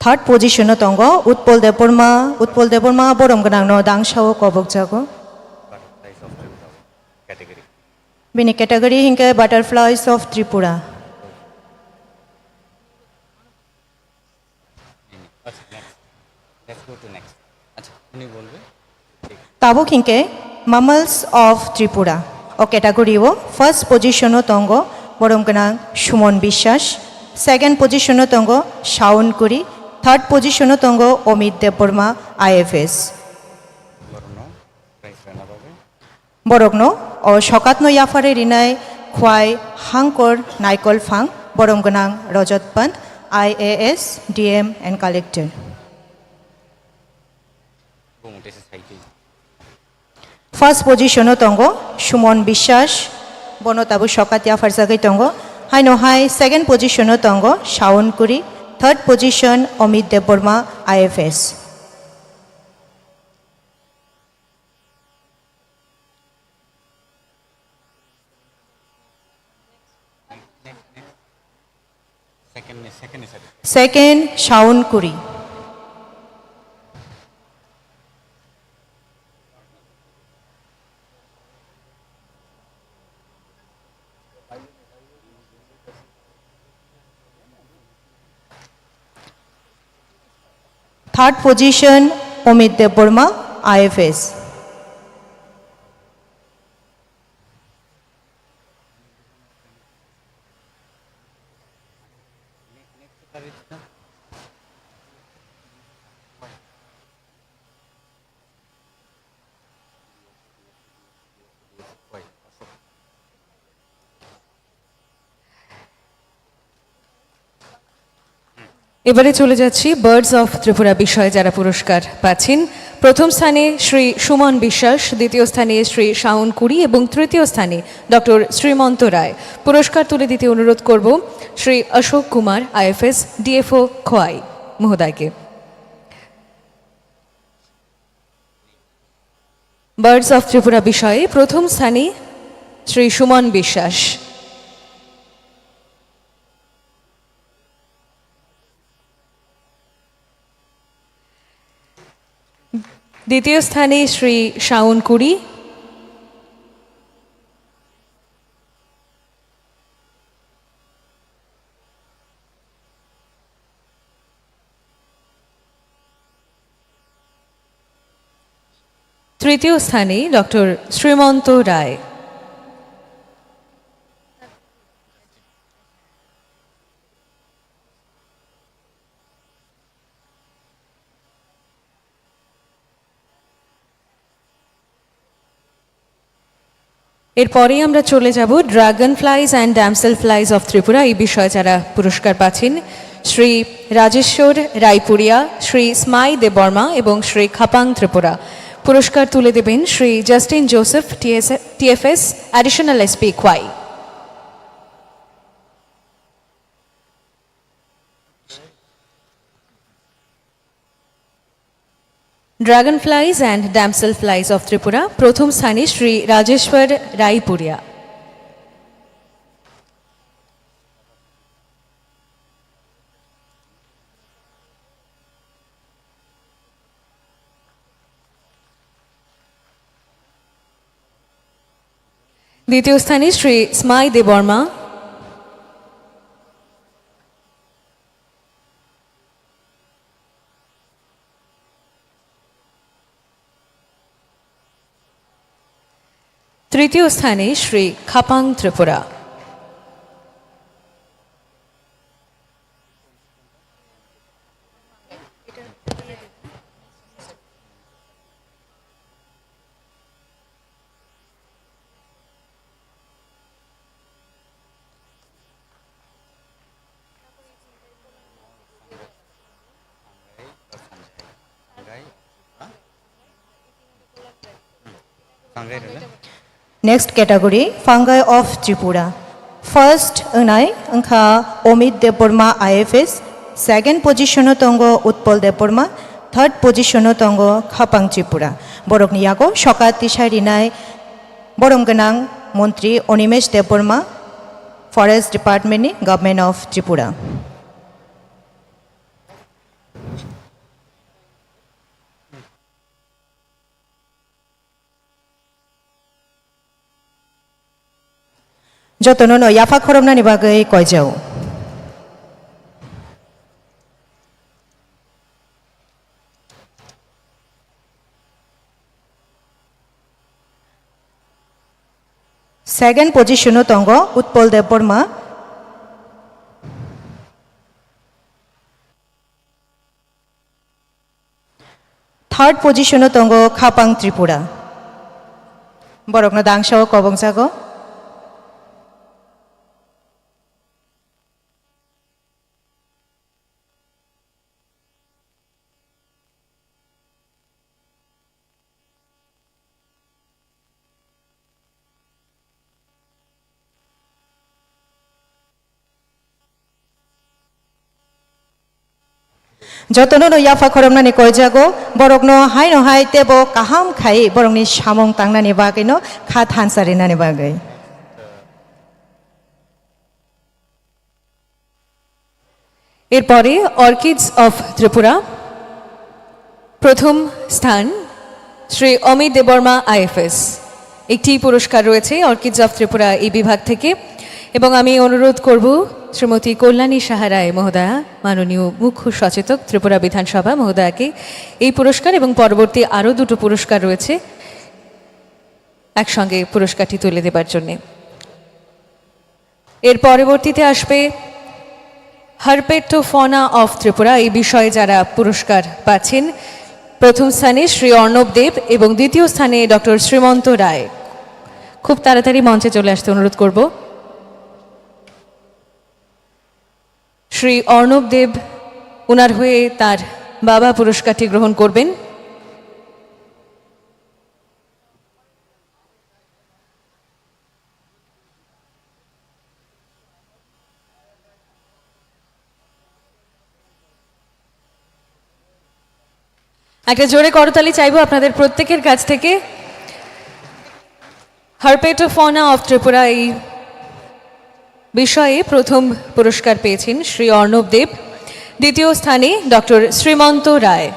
থার্ড পজিশন দङ উৎপল দেববর্মা বরम गोनां no दांसाव कबकजागो। बिनि कैटेगरी हिंके बाटारफ्लाइज ऑफ त्रिपुरा। ताबुक हिंके मामल्स ऑफ त्रिपुरा ओ कैटेगरी वो फर्स्ट पोजिशन दङ बरम गोनां सुमन বিশ্বাস, सेकेंड पोजिशन दङ शाओन कुरी, थर्ड पोजिशन दङ अमित देबबर्मा आईएफएस। बरकनो ओ शकातनो याफारे रिनाय ख्वाई हांकर नाइकल फांग बरम गोनां Rajat Pant IAS DM and collector. First position tongo Shumon Bishash Bonotabu Shokatia Farsagai tongo. Haino Hai second position tongo Shaun Kuri. Third position Omid Deborma IFS. Second Shaun Kuri. Third position Omid Deborma IFS. এবারে চলে যাচ্ছি birds of Tripura বিষয়ে যারা পুরস্কার পাচ্ছেন। প্রথম স্থানে শ্রী সুমন বিশ্বাস, দ্বিতীয় স্থানে শ্রী শাওন কুরি এবং তৃতীয় স্থানে ডক্টর শ্রীমন্ত রায়। পুরস্কার তুলে দিতে অনুরোধ করব শ্রী অশোক কুমার আইএফএস ডিএফও খোয়াই মহোদয়কে। বার্ডস অফ ত্রিপুরা বিষয়ে প্রথম স্থানে শ্রী সুমন বিশ্বাস, দ্বিতীয় স্থানে শ্রী শাওন কুরি, তৃতীয় স্থানে ডক্টর শ্রীমন্ত রায়। এরপরেই আমরা চলে যাব dragon flies and damsel flies of Tripura. এই বিষয়ে যারা পুরস্কার পাচ্ছেন শ্রী রাজেশ্বর রায়পুরিয়া, শ্রী স্মাই দেববর্মা এবং শ্রী খাপাং ত্রিপুরা। পুরস্কার তুলে দেবেন Shri Justin Joseph TFS additional SP Khowai. Dragon flies and damsel flies of Tripura, প্রথম স্থানে শ্রী রাজেশ্বর রায়পুরিয়া। দ্বিতীয় স্থানে শ্রী স্মাই দেববর্মা। তৃতীয় স্থানে Shri Khapang Tripura. Next category, Fungi of Tripura. First, Unai, Angka Omid Deborma IFS. Second position tongo Utpol Deborma. Third position tongo Khapang Tripura. Borok niyago Shokat Tishai Rinai Borom Ganang Montri Onimesh Deborma, Forest Department, Government of Tripura. Jotono no yafa khoromna ni bagai koijau. Second position tongo Utpol Deborma. Third position tongo Khapang Tripura. Borokno dangsho kobongsago. যতনো ইয়াফা খরমনানি কয়জাগো বরকনো হাইনো হাই তেবো কাহাম খাই বরকনি সামং তাংনানি বাগैनो খা থানসারিনানি বাগै এরপরে অর্কিডস অফ ত্রিপুরা প্রথম স্থান শ্রী অমিত দেববর্মা আইএফএস। একটি পুরস্কার রয়েছে অর্কিডস অফ ত্রিপুরা এই বিভাগ থেকে এবং আমি অনুরোধ করব শ্রীমতী কল্যাণী সাহা রায় মহোদয়া, মাননীয় মুখ্য সচেতক ত্রিপুরা বিধানসভা মহোদয়াকে এই পুরস্কার এবং পরবর্তী আরও দুটো পুরস্কার রয়েছে একসঙ্গে পুরস্কারটি তুলে দেবার জন্যে। এর পরবর্তীতে আসবে হারপেটোফনা অফ ত্রিপুরা এই বিষয়ে যারা পুরস্কার পাচ্ছেন। প্রথম স্থানে শ্রী অর্ণব দেব এবং দ্বিতীয় স্থানে ডক্টর শ্রীমন্ত রায়। খুব তাড়াতাড়ি মঞ্চে চলে আসতে অনুরোধ করব। শ্রী অর্ণব দেব ওনার হয়ে তার বাবা পুরস্কারটি গ্রহণ করবেন। একটা জোরে করতালি চাইবো আপনাদের প্রত্যেকের কাছ থেকে। হারপেটোফনা অফ ত্রিপুরা এই বিষয়ে প্রথম পুরস্কার পেয়েছেন শ্রী অর্ণব দেব, দ্বিতীয় স্থানে ডক্টর শ্রীমন্ত রায়।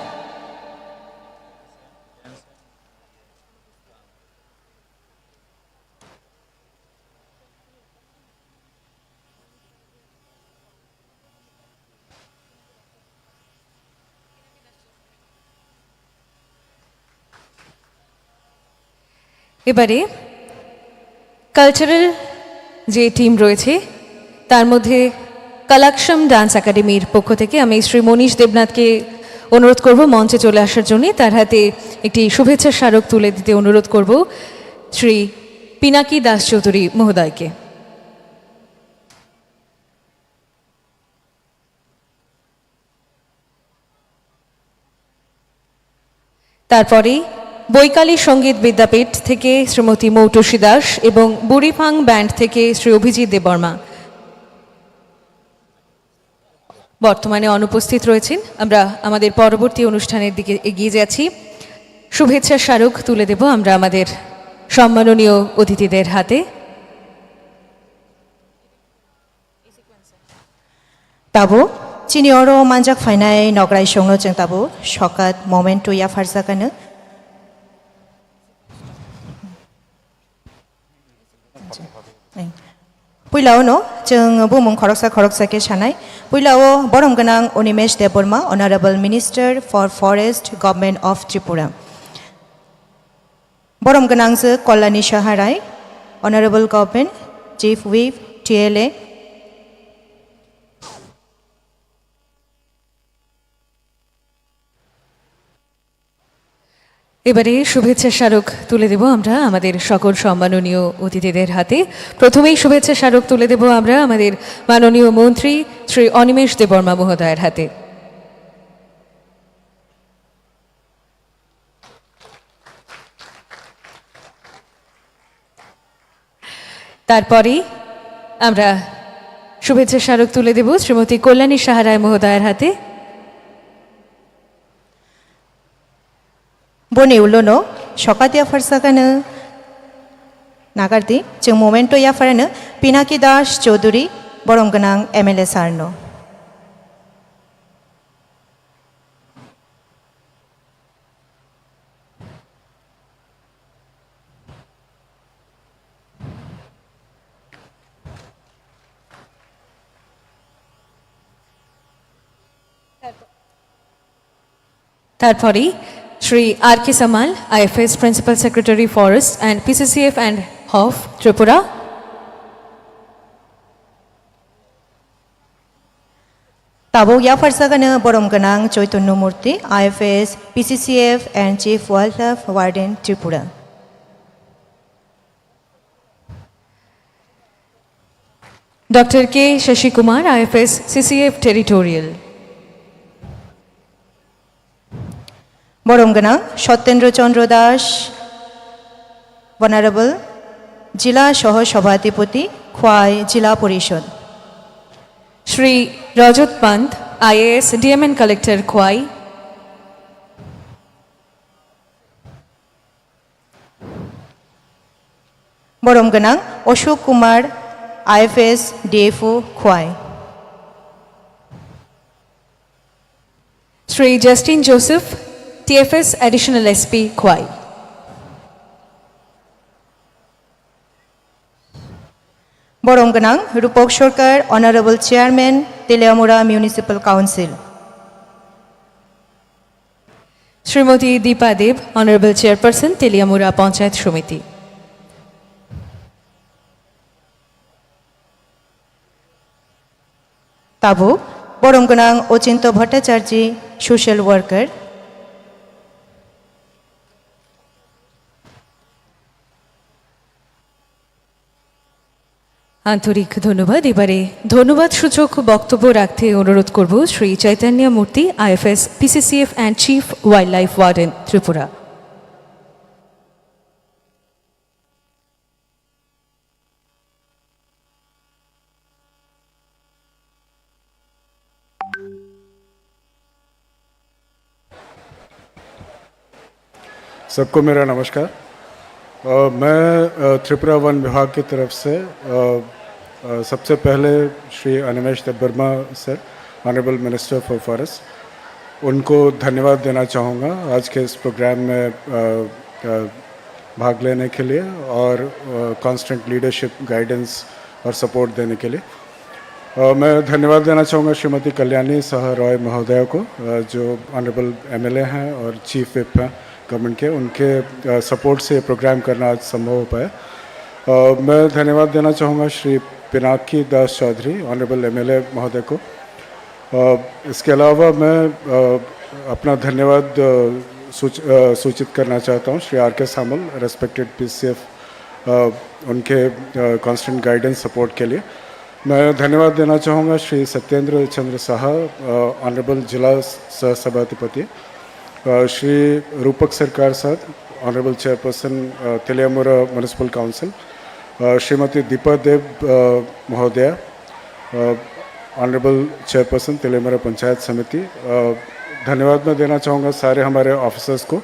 এবারে কালচারাল যে টিম রয়েছে তার মধ্যে কালাক্ষম ডান্স একাডেমির পক্ষ থেকে আমি শ্রী মনীষ দেবনাথকে অনুরোধ করব মঞ্চে চলে আসার জন্য। তার হাতে একটি শুভেচ্ছা স্মারক তুলে দিতে অনুরোধ করব শ্রী পিনাকি দাস চৌধুরী মহোদয়কে। তারপরে বৈকালী সঙ্গীত বিদ্যাপীঠ থেকে শ্রীমতী মৌটুসী দাস এবং বুড়িফাং ব্যান্ড থেকে শ্রী অভিজিৎ দেববর্মা বর্তমানে অনুপস্থিত রয়েছেন। আমরা আমাদের পরবর্তী অনুষ্ঠানের দিকে এগিয়ে যাচ্ছি। শুভেচ্ছা স্মারক তুলে দেব আমরা আমাদের সম্মাননীয় অতিথিদের হাতে। তাবো চিনি অর মানজাক ফাইনাই নগরাই সংনো जों তাবো সকাত মোমেন্টো ইয়া ফারজাকানো पुइलावनो जों बुमुं खरकसा सानाय पुइलाव बरम गोनां Animesh Debbarma honourable minister for forest government of Tripura बरम गोनां जो Kalyani Saha Roy honourable government chief whip TLA এবারে শুভেচ্ছা স্মারক তুলে দেব আমরা আমাদের সকল সম্মাননীয় অতিথিদের হাতে। প্রথমেই শুভেচ্ছা স্মারক তুলে দেব আমরা আমাদের মাননীয় মন্ত্রী শ্রী অনিমেষ দেববর্মা মহোদয়ের হাতে। তারপরে আমরা শুভেচ্ছা স্মারক তুলে দেব শ্রীমতী কল্যাণী সাহা রায় মহোদয়ের হাতে। बने उलोनो सकातिया फारसाकानो नागारती जों मोमेन्टो या फारानो पिनाकी दास चौधुरी बरम गोनां एमएलए सारनो তারপরে Shri R K Samal IFS principal secretary forest and PCCF and HoFF Tripura. ताबो या फारसाकानो बरम गोनां Chaitanya Murthy IFS PCCF and chief wildlife warden Tripura doctor K Shashi Kumar IFS CCF territorial बरम गोनां सत्येंद्र चंद्र दास वनारेबल जिला सह सभाधिपति खोयाई जिला परिषद श्री रजत Pant IAS DMN Collector Khwai, Borom Ganang Ashok Kumar IFS DFO Khwai. Sri Justin Joseph, TFS Additional SP Khwai. Borom Ganang Rupok Sorkar Honorable Chairman Teliamura Municipal Council. Srimati Deepa Deb, Honorable Chairperson, Teliamura Panchayat Samiti. Tabu Borom Ganang Ochinto Bhattacharjee, Social Worker. আন্তরিক ধন্যবাদ। এবারে ধন্যবাদ সূচক বক্তব্য রাখতে অনুরোধ করব শ্রী চৈতন্য মূর্তি, IFS PCCF and chief wild life warden, Tripura. सबको मेरा नमस्कार। मैं त्रिपुरा वन विभाग की तरफ से सबसे पहले Shri Animesh Debbarma sir, honourable minister for forest, उनको धन्यवाद देना चाहूँगा आज के इस प्रोग्राम में भाग लेने के लिए और कांस्टेंट लीडरशिप, गाइडेंस और सपोर्ट देने के लिए। मैं धन्यवाद देना चाहूँगा श्रीमती कल्याणी साहा रॉय महोदया को, जो ऑनरेबल MLA हैं और चीफ विप हैं गवर्नमेंट के, उनके सपोर्ट से प्रोग्राम करना आज संभव हो पाया। मैं धन्यवाद देना चाहूँगा श्री पिनाकी दास चौधरी, ऑनरेबल MLA महोदय को। इसके अलावा मैं अपना धन्यवाद सूचित करना चाहता हूँ Shri RK Samal, respected PCF, उनके कांस्टेंट गाइडेंस सपोर्ट के लिए। मैं धन्यवाद देना चाहूँगा श्री सत्येंद्र चंद्र साहा, ऑनरेबल जिला सह-सभाधिपति, श्री रूपक सरकार साहब, honourable chairperson Teliamura municipal council, Shrimati Dipa Deb महोदया, ऑनरेबल चेयरपर्सन तेलियामुरा पंचायत समिति। धन्यवाद मैं देना चाहूँगा सारे हमारे ऑफिसर्स को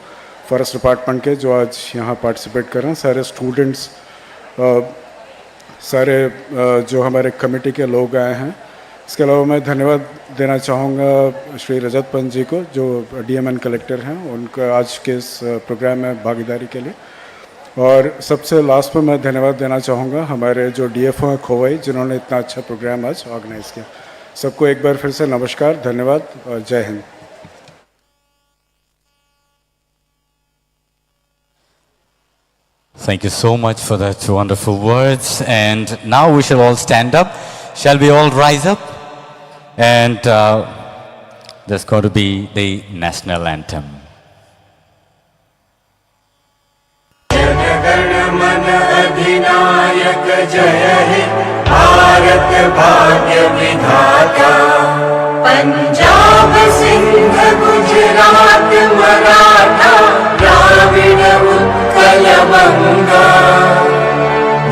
फॉरेस्ट डिपार्टमेंट के, जो आज यहाँ पार्टिसिपेट कर रहे हैं, सारे स्टूडेंट्स, सारे जो हमारे कमेटी के लोग आए हैं। इसके अलावा मैं धन्यवाद देना चाहूँगा श्री रजत पंत जी को, जो DMN कलेक्टर हैं, उनका आज के इस प्रोग्राम में भागीदारी के लिए। और सबसे लास्ट में मैं धन्यवाद देना चाहूँगा हमारे जो DFO हैं खोवाई, जिन्होंने इतना अच्छा प्रोग्राम आज ऑर्गेनाइज किया। सबको एक बार फिर से नमस्कार, धन्यवाद और जय Hind. Thank you so much for that wonderful words. And now we shall all stand up. Shall we all rise up? And there's going to be the national anthem. Jana Gana Mana अधिनायक जय हे भारत भाग्य विधाता, पंजाब सिंध गुजरात मराठा द्राविड़ उत्कल बंगा,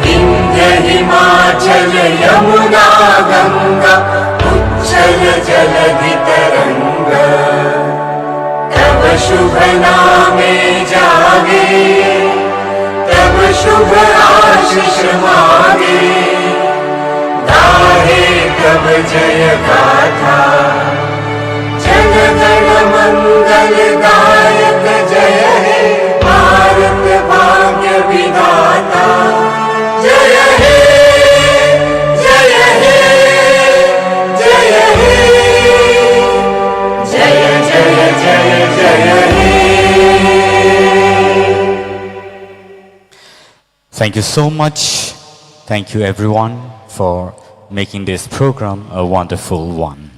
विंध्य हिमाचल यमुना गंगा उच्चल जलधि तरंगा, तब शुभ नामे जागे, तब शुभ आशीष मांगे, गाहे तब जय गाथा, जन गण मंगल दायक जय हे भारत भाग्य विधाता, जय हे जय हे जय हे जय जय जय जय हे। Thank you so much. Thank you everyone for making this program a wonderful one.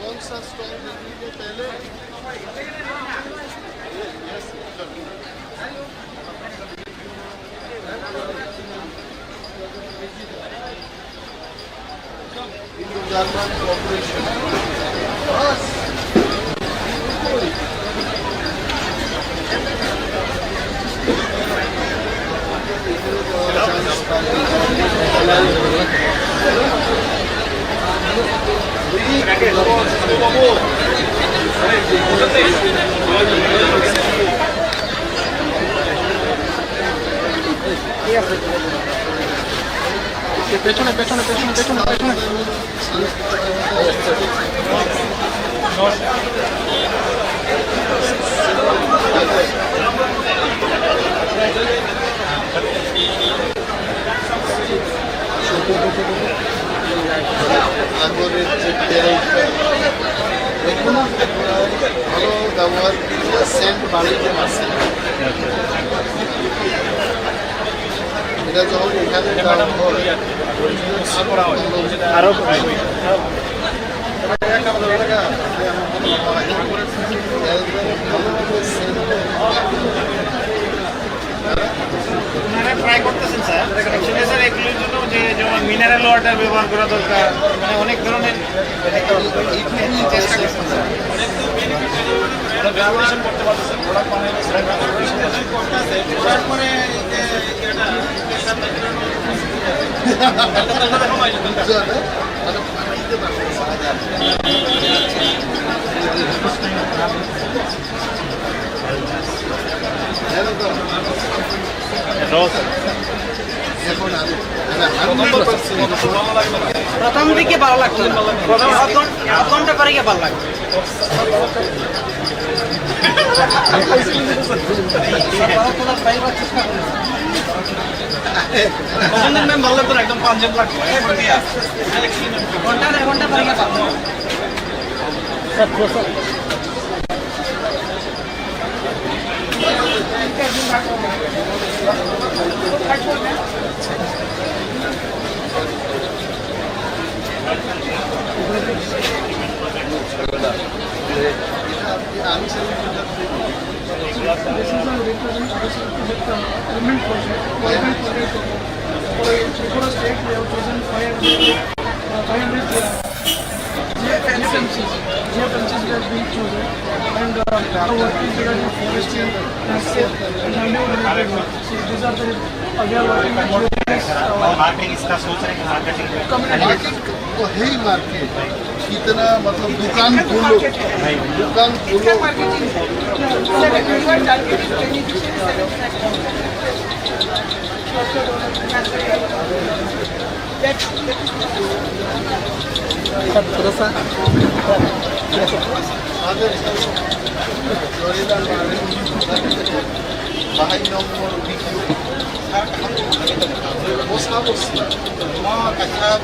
कौन सा स्टॉल देखेंगे पहले? Indo-German cooperation. পেছনে পেছনে পেছনে পেছনে পেছনে আগরের যে তেলটা দেখুন ভালো ব্যবহার সেন্ট বাড়িতে আছে এটা যখন এখানে আরো ট্রাই করতেছেন স্যার অ্যাকচুয়ালি স্যার এগুলোর জন্য যে যেমন মিনারেল ওয়াটার ব্যবহার করা দরকার মানে অনেক ধরনের চেষ্টা করছেন স্যার গ্রাজুয়েশন করতে পারতেছেন প্রোডাক্ট মানে প্রথম দিকে ভালো লাগতো প্রথম আধ ঘন্টা পরে গিয়ে ভালো লাগতো ম্যাম ভালো লাগতো একদম পাঞ্জাব লাগতো ঘন্টা দেড় ঘন্টা পরে গিয়ে ভালো मार्केटिंग इसका सोच रहे हैं मार्केटिंग तो है ही मार्केट कितना मतलब दुकान खोलो थोड़ा सा bahay nomor video bos mau kata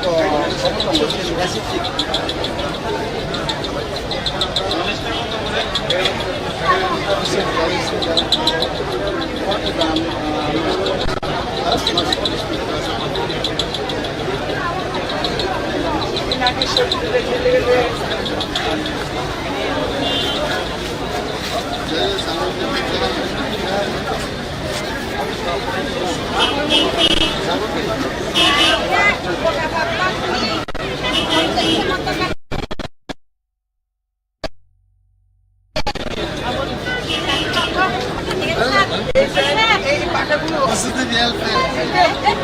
এই পাটাগুলো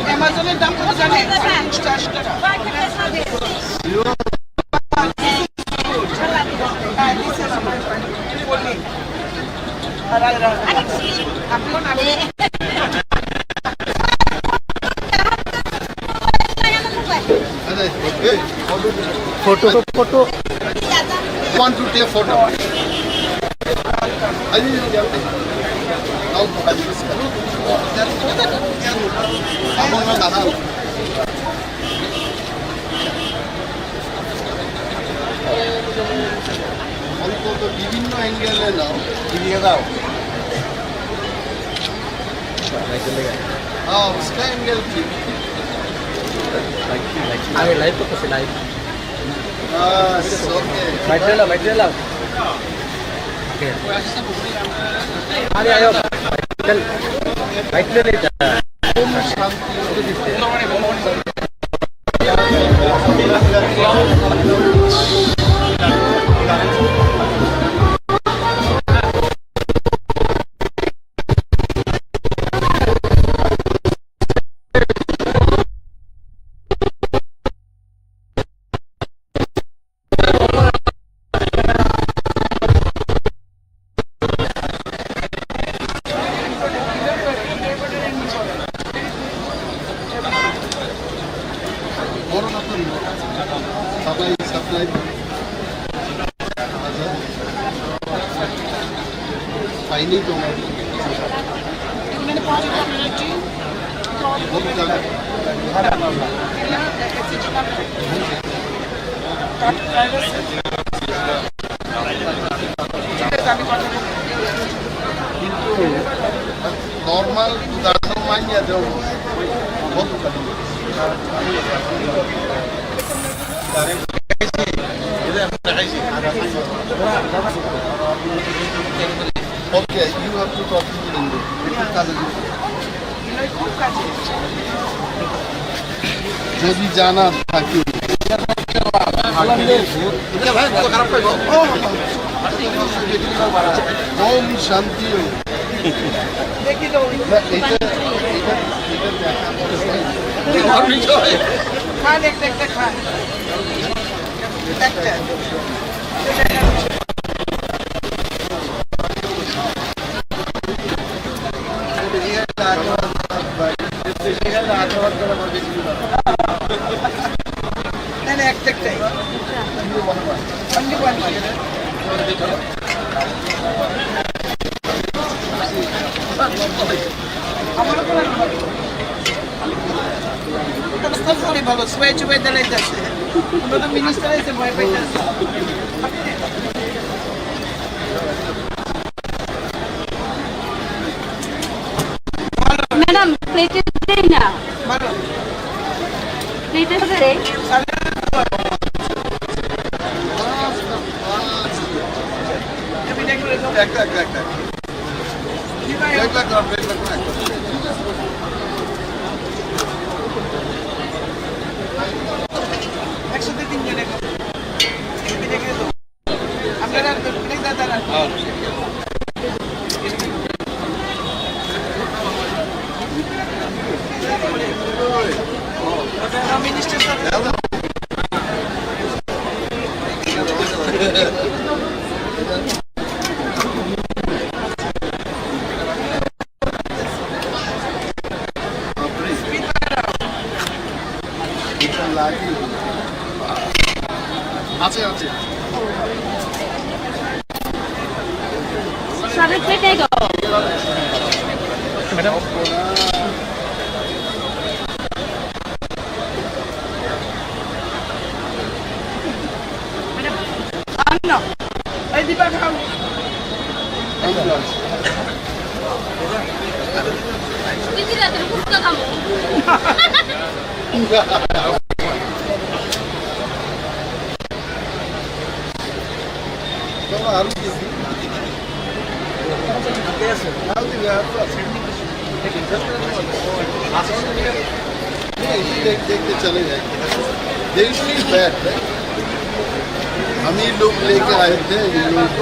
অ্যামাজনের দাম কত জানেন? 40 টাকা। Photo. Want to take photo? অন্তত বিভিন্ন অ্যাঙ্গেলে নাও দিয়ে দাও हाँ उसका एंगल ठीक आगे लाइव तो कैसे लाइव बस ओके बैठ लो आगे आयो चल बैठ ले ओम शांति सप्लाई फाइनली तो नॉर्मल उदाहरण मानिए जो Okay, you have to talk to English. যদি জানা থাকে ওম শান্তি খান একটা খান একটা একটাই ভালো সবাই চুপাই দাঁড়াইতে আছে আমরা তো মিনিস্টার আছে ভয় পাইতে আছে ম্যাডাম প্লেটে দেই না ভালো প্লেটে দেই একসাথে তিনজনে আপনারা দাদা মিনিস্টার আছে আছে সাড়ে প্লেটে গো ম্যাডাম আন্ন এই দিবা খাও দিদি রাতে ফুচকা খাবো আর देखते चले जाएंगे हम ही लोग लेके आए थे ये लोग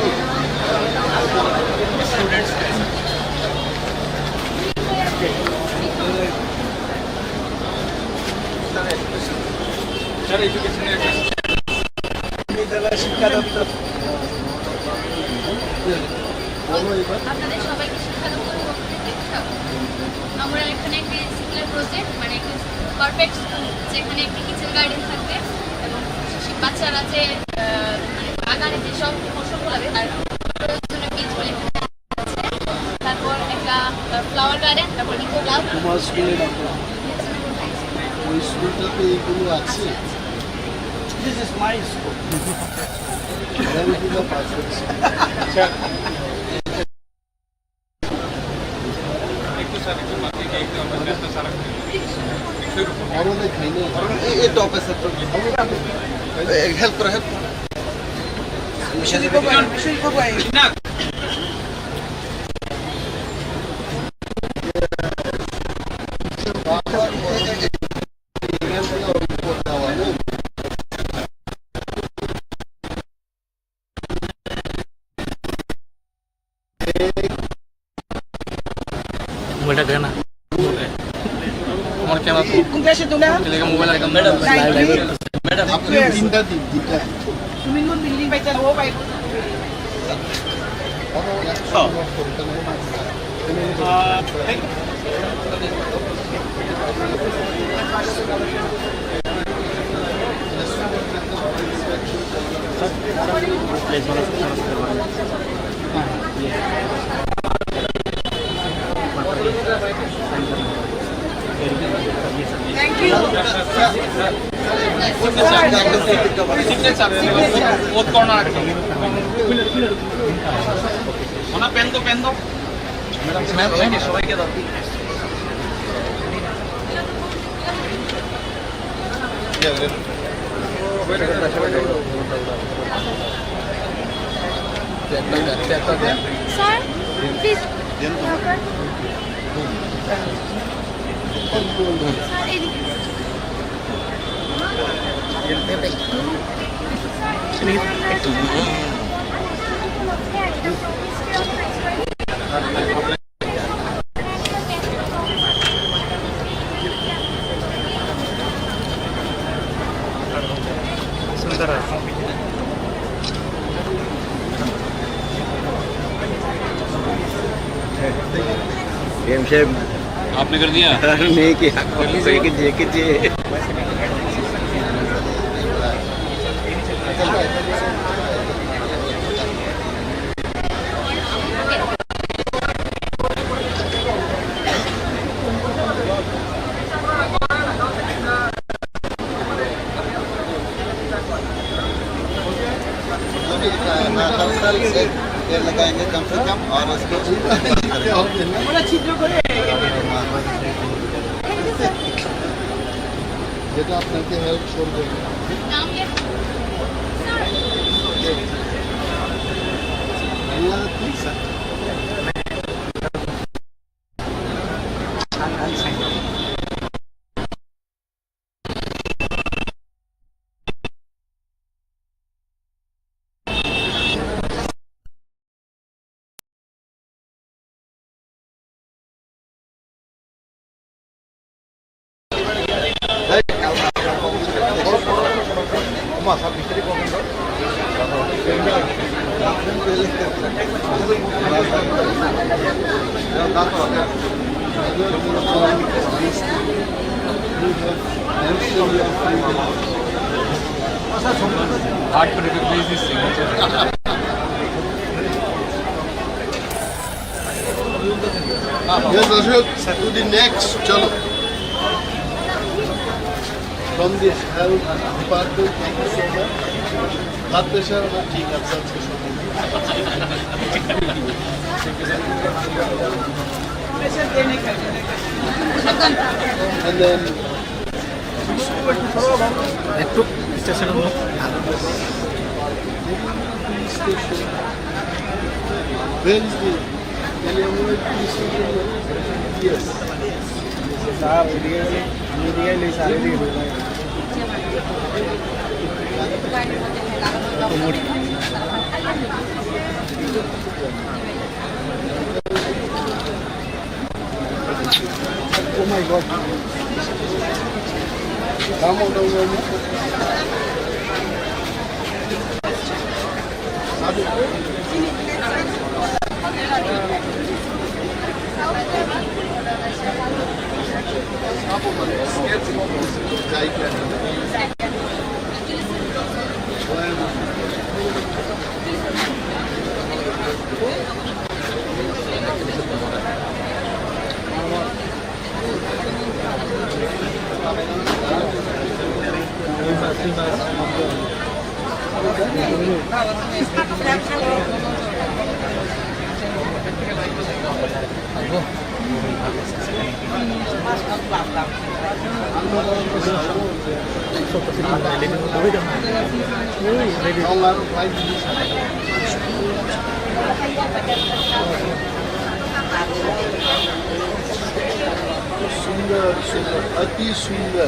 আপনাদের সবাইকে শিক্ষা দপ্তরের পক্ষ থেকে স্বাগত। আমরা এখানে একটি সিমিলার প্রজেক্ট মানে একটি পারফেক্ট স্কুল যেখানে একটি কিচেন গার্ডেন থাকবে এবং বাচ্চারা যে মানে বাগানে যেসব ফসলগুলো হবে তার প্রয়োজনীয় বীজগুলো এখানে আছে। তারপর একটা ফ্লাওয়ার গার্ডেন, তারপর ইকো ক্লাব। তোমার স্কুলে ওই স্কুলটাতে এইগুলো আছে This is my school. এগুলো পাস করছে আমাদের খাইলে এই তো অফিসার হেল্প করে হেল্প मोबाइल का ना हमारे कैमरा चलेगा मोबाइल आएगा मैडम मैडम আপনি তিনটা দিন তিনটা पेन दो मैम सबाई दाও স্যার প্লিজ স্যার এইদিকে आपने कर दिया नहीं किया कीजिए पेड़ लगाएंगे कम से कम और उसको যেটা আপনাকে হেল্প করবে নাম লেখ hard to recognize this signature Yes, Ashok, to the next, chalo. From this health department, thank you so much. Blood pressure, ठीक है, सब and then station where is the Eleanor police station? Yes. Oh my God. Come on, सुंदर सुंदर अति सुंदर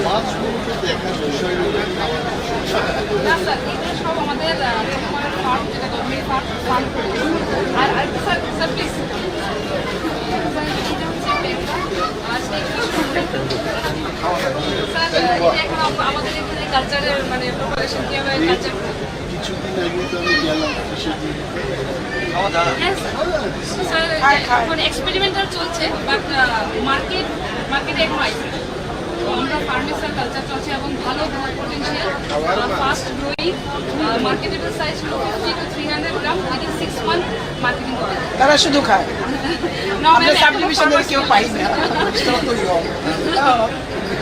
মাছগুলোকে দেখার বিষয় না স্যার এটা সব আমাদের ফার্ম যেটা গভর্নমেন্ট ফার্ম করে আর স্যার স্যার প্লিজ স্যার এটা এখন আমাদের এখানে কালচারের মানে প্রপারেশন কীভাবে কালচার কিছুদিন আগে তো আমি গেলাম স্যার এখন এক্সপেরিমেন্টাল চলছে বাট মার্কেটে এখন আইছে আমরা ফার্মেসির কালচার চলছে এবং ভালো growth potential fast growing marketable size 250 to 300 gram within 6 month marketing করা যায় তারা শুধু খায় আমরা সাবডিভিশনের কেউ পাই না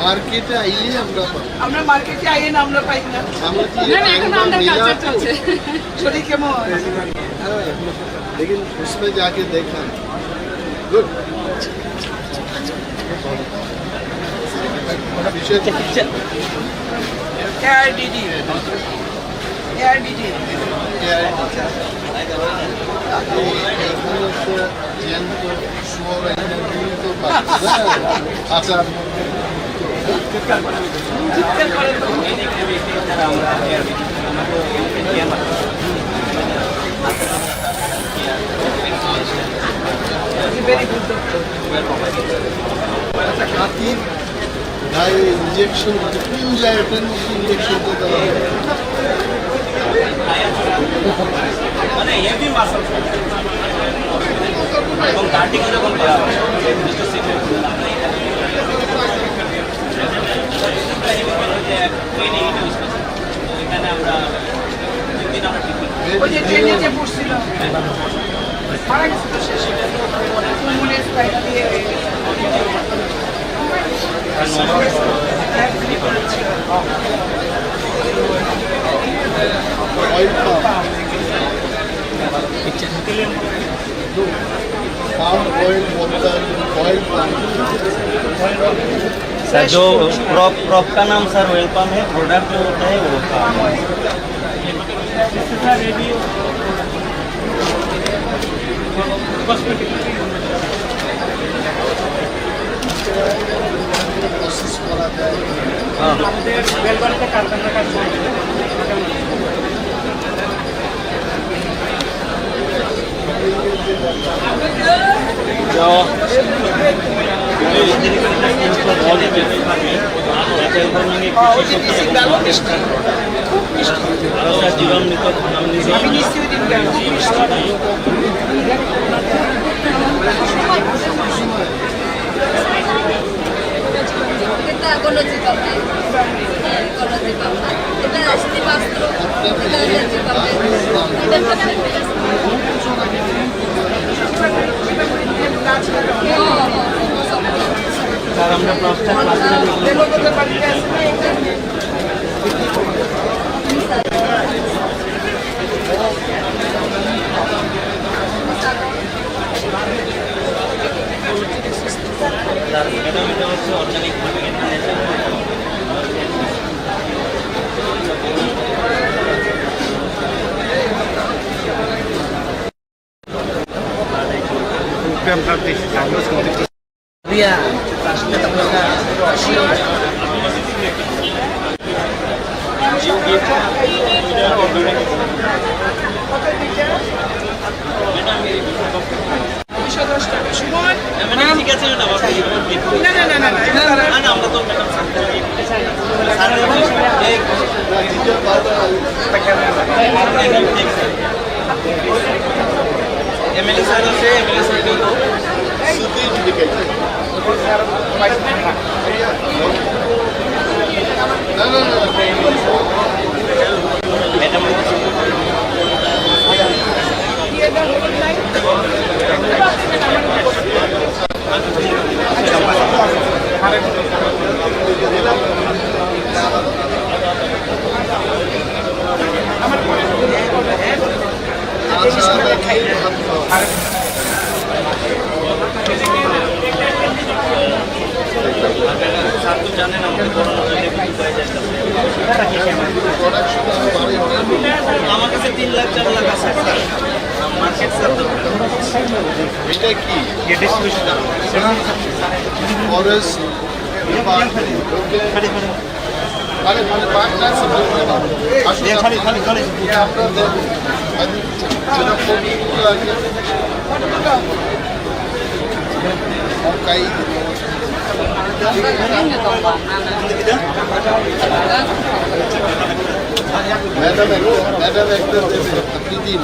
মার্কেটে আইলে আমরা পাই। আমরা মার্কেটে আইয়ে না আমরা পাই না আমরা কি না এখন আমাদের কালচার চলছে শরীর কেমন लेकिन उसमें जाके देखा गुड এআরডিডি আচ্ছা হাতির গায়ে ইঞ্জেকশন কোন জায়গাটার মধ্যে ইঞ্জেকশন তো দেওয়া হয় মানে হেভি মাসল এবং কাটিং যখন করা হয় নির্দিষ্ট সিগন্যাল এখানে আমরা দিন আমরা ঠিক ওই যে ট্রেনে যে পড়ছিল মারা গেছে তো শেষে মনে স্পাইনাল দিয়ে palm oil बोलता है ऑयल palm सर जो क्रॉप का नाम सर ऑयल पाम है प्रोडक्ट जो होता है वो पाम प्रोसेस करा जाए আমি নিশ্চয়ই দিন গেল এটা গণজি পাবে গণজি পাবে এটা রাষ্ট্রীয় বস্ত্র এটা গণজি পাবে सर हमने ऑर्गेनिक আমার কাছে 3 লাখ 4 লাখ আছে মার্কেট স্যার এটা কি ডিস্ট্রিবিউশন ফরেস্ট খালি খালি পাঁচ লাখ আসলে খালি খালি খালি আপনাদের যেটা ফোনগুলো আছে কাই ম্যাডাম একটা দেবে আপনি দিন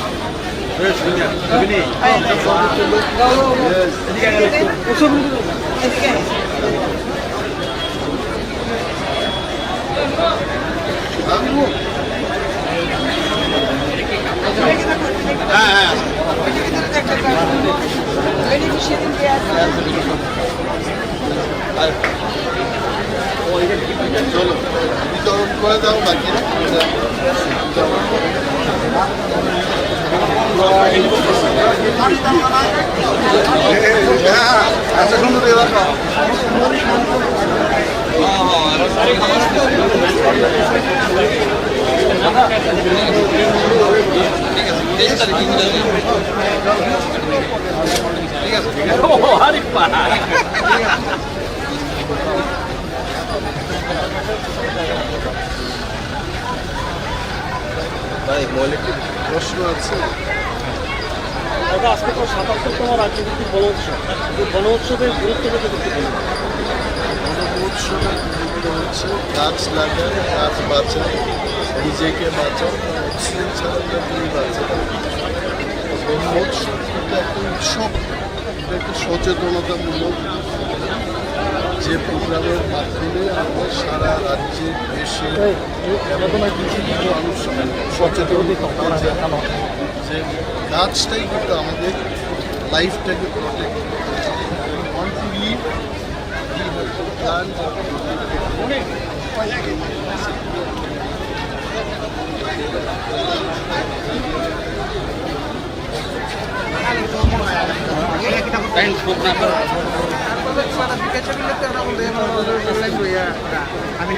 চলো বিতরণ করে দাও বাকি আচ্ছা সুন্দর এলাকা ভাই মৌলিক প্রশ্ন আছে আজকে তো ৭৭তম রাজ্যভিত্তিক বন উৎসব এই বন উৎসবের গুরুত্ব কত কিছু বলুন উৎসবের গুরুত্ব হচ্ছে গাছ লাগান গাছ বাঁচান নিজেকে বাঁচান অক্সিজেন ছাড়া তুমি বাঁচান বন উৎসব এটা একটা উৎসব এটা একটা সচেতনতামূলক যে প্রোগ্রামের মাধ্যমে আমরা সারা রাজ্যে দেশে পৃথিবীর মানুষ সচেতন করতে চাই যে গাছটাই কিন্তু আমাদের লাইফটাকে প্রোটেক্ট ওয়ান্ট টু লিভ আমি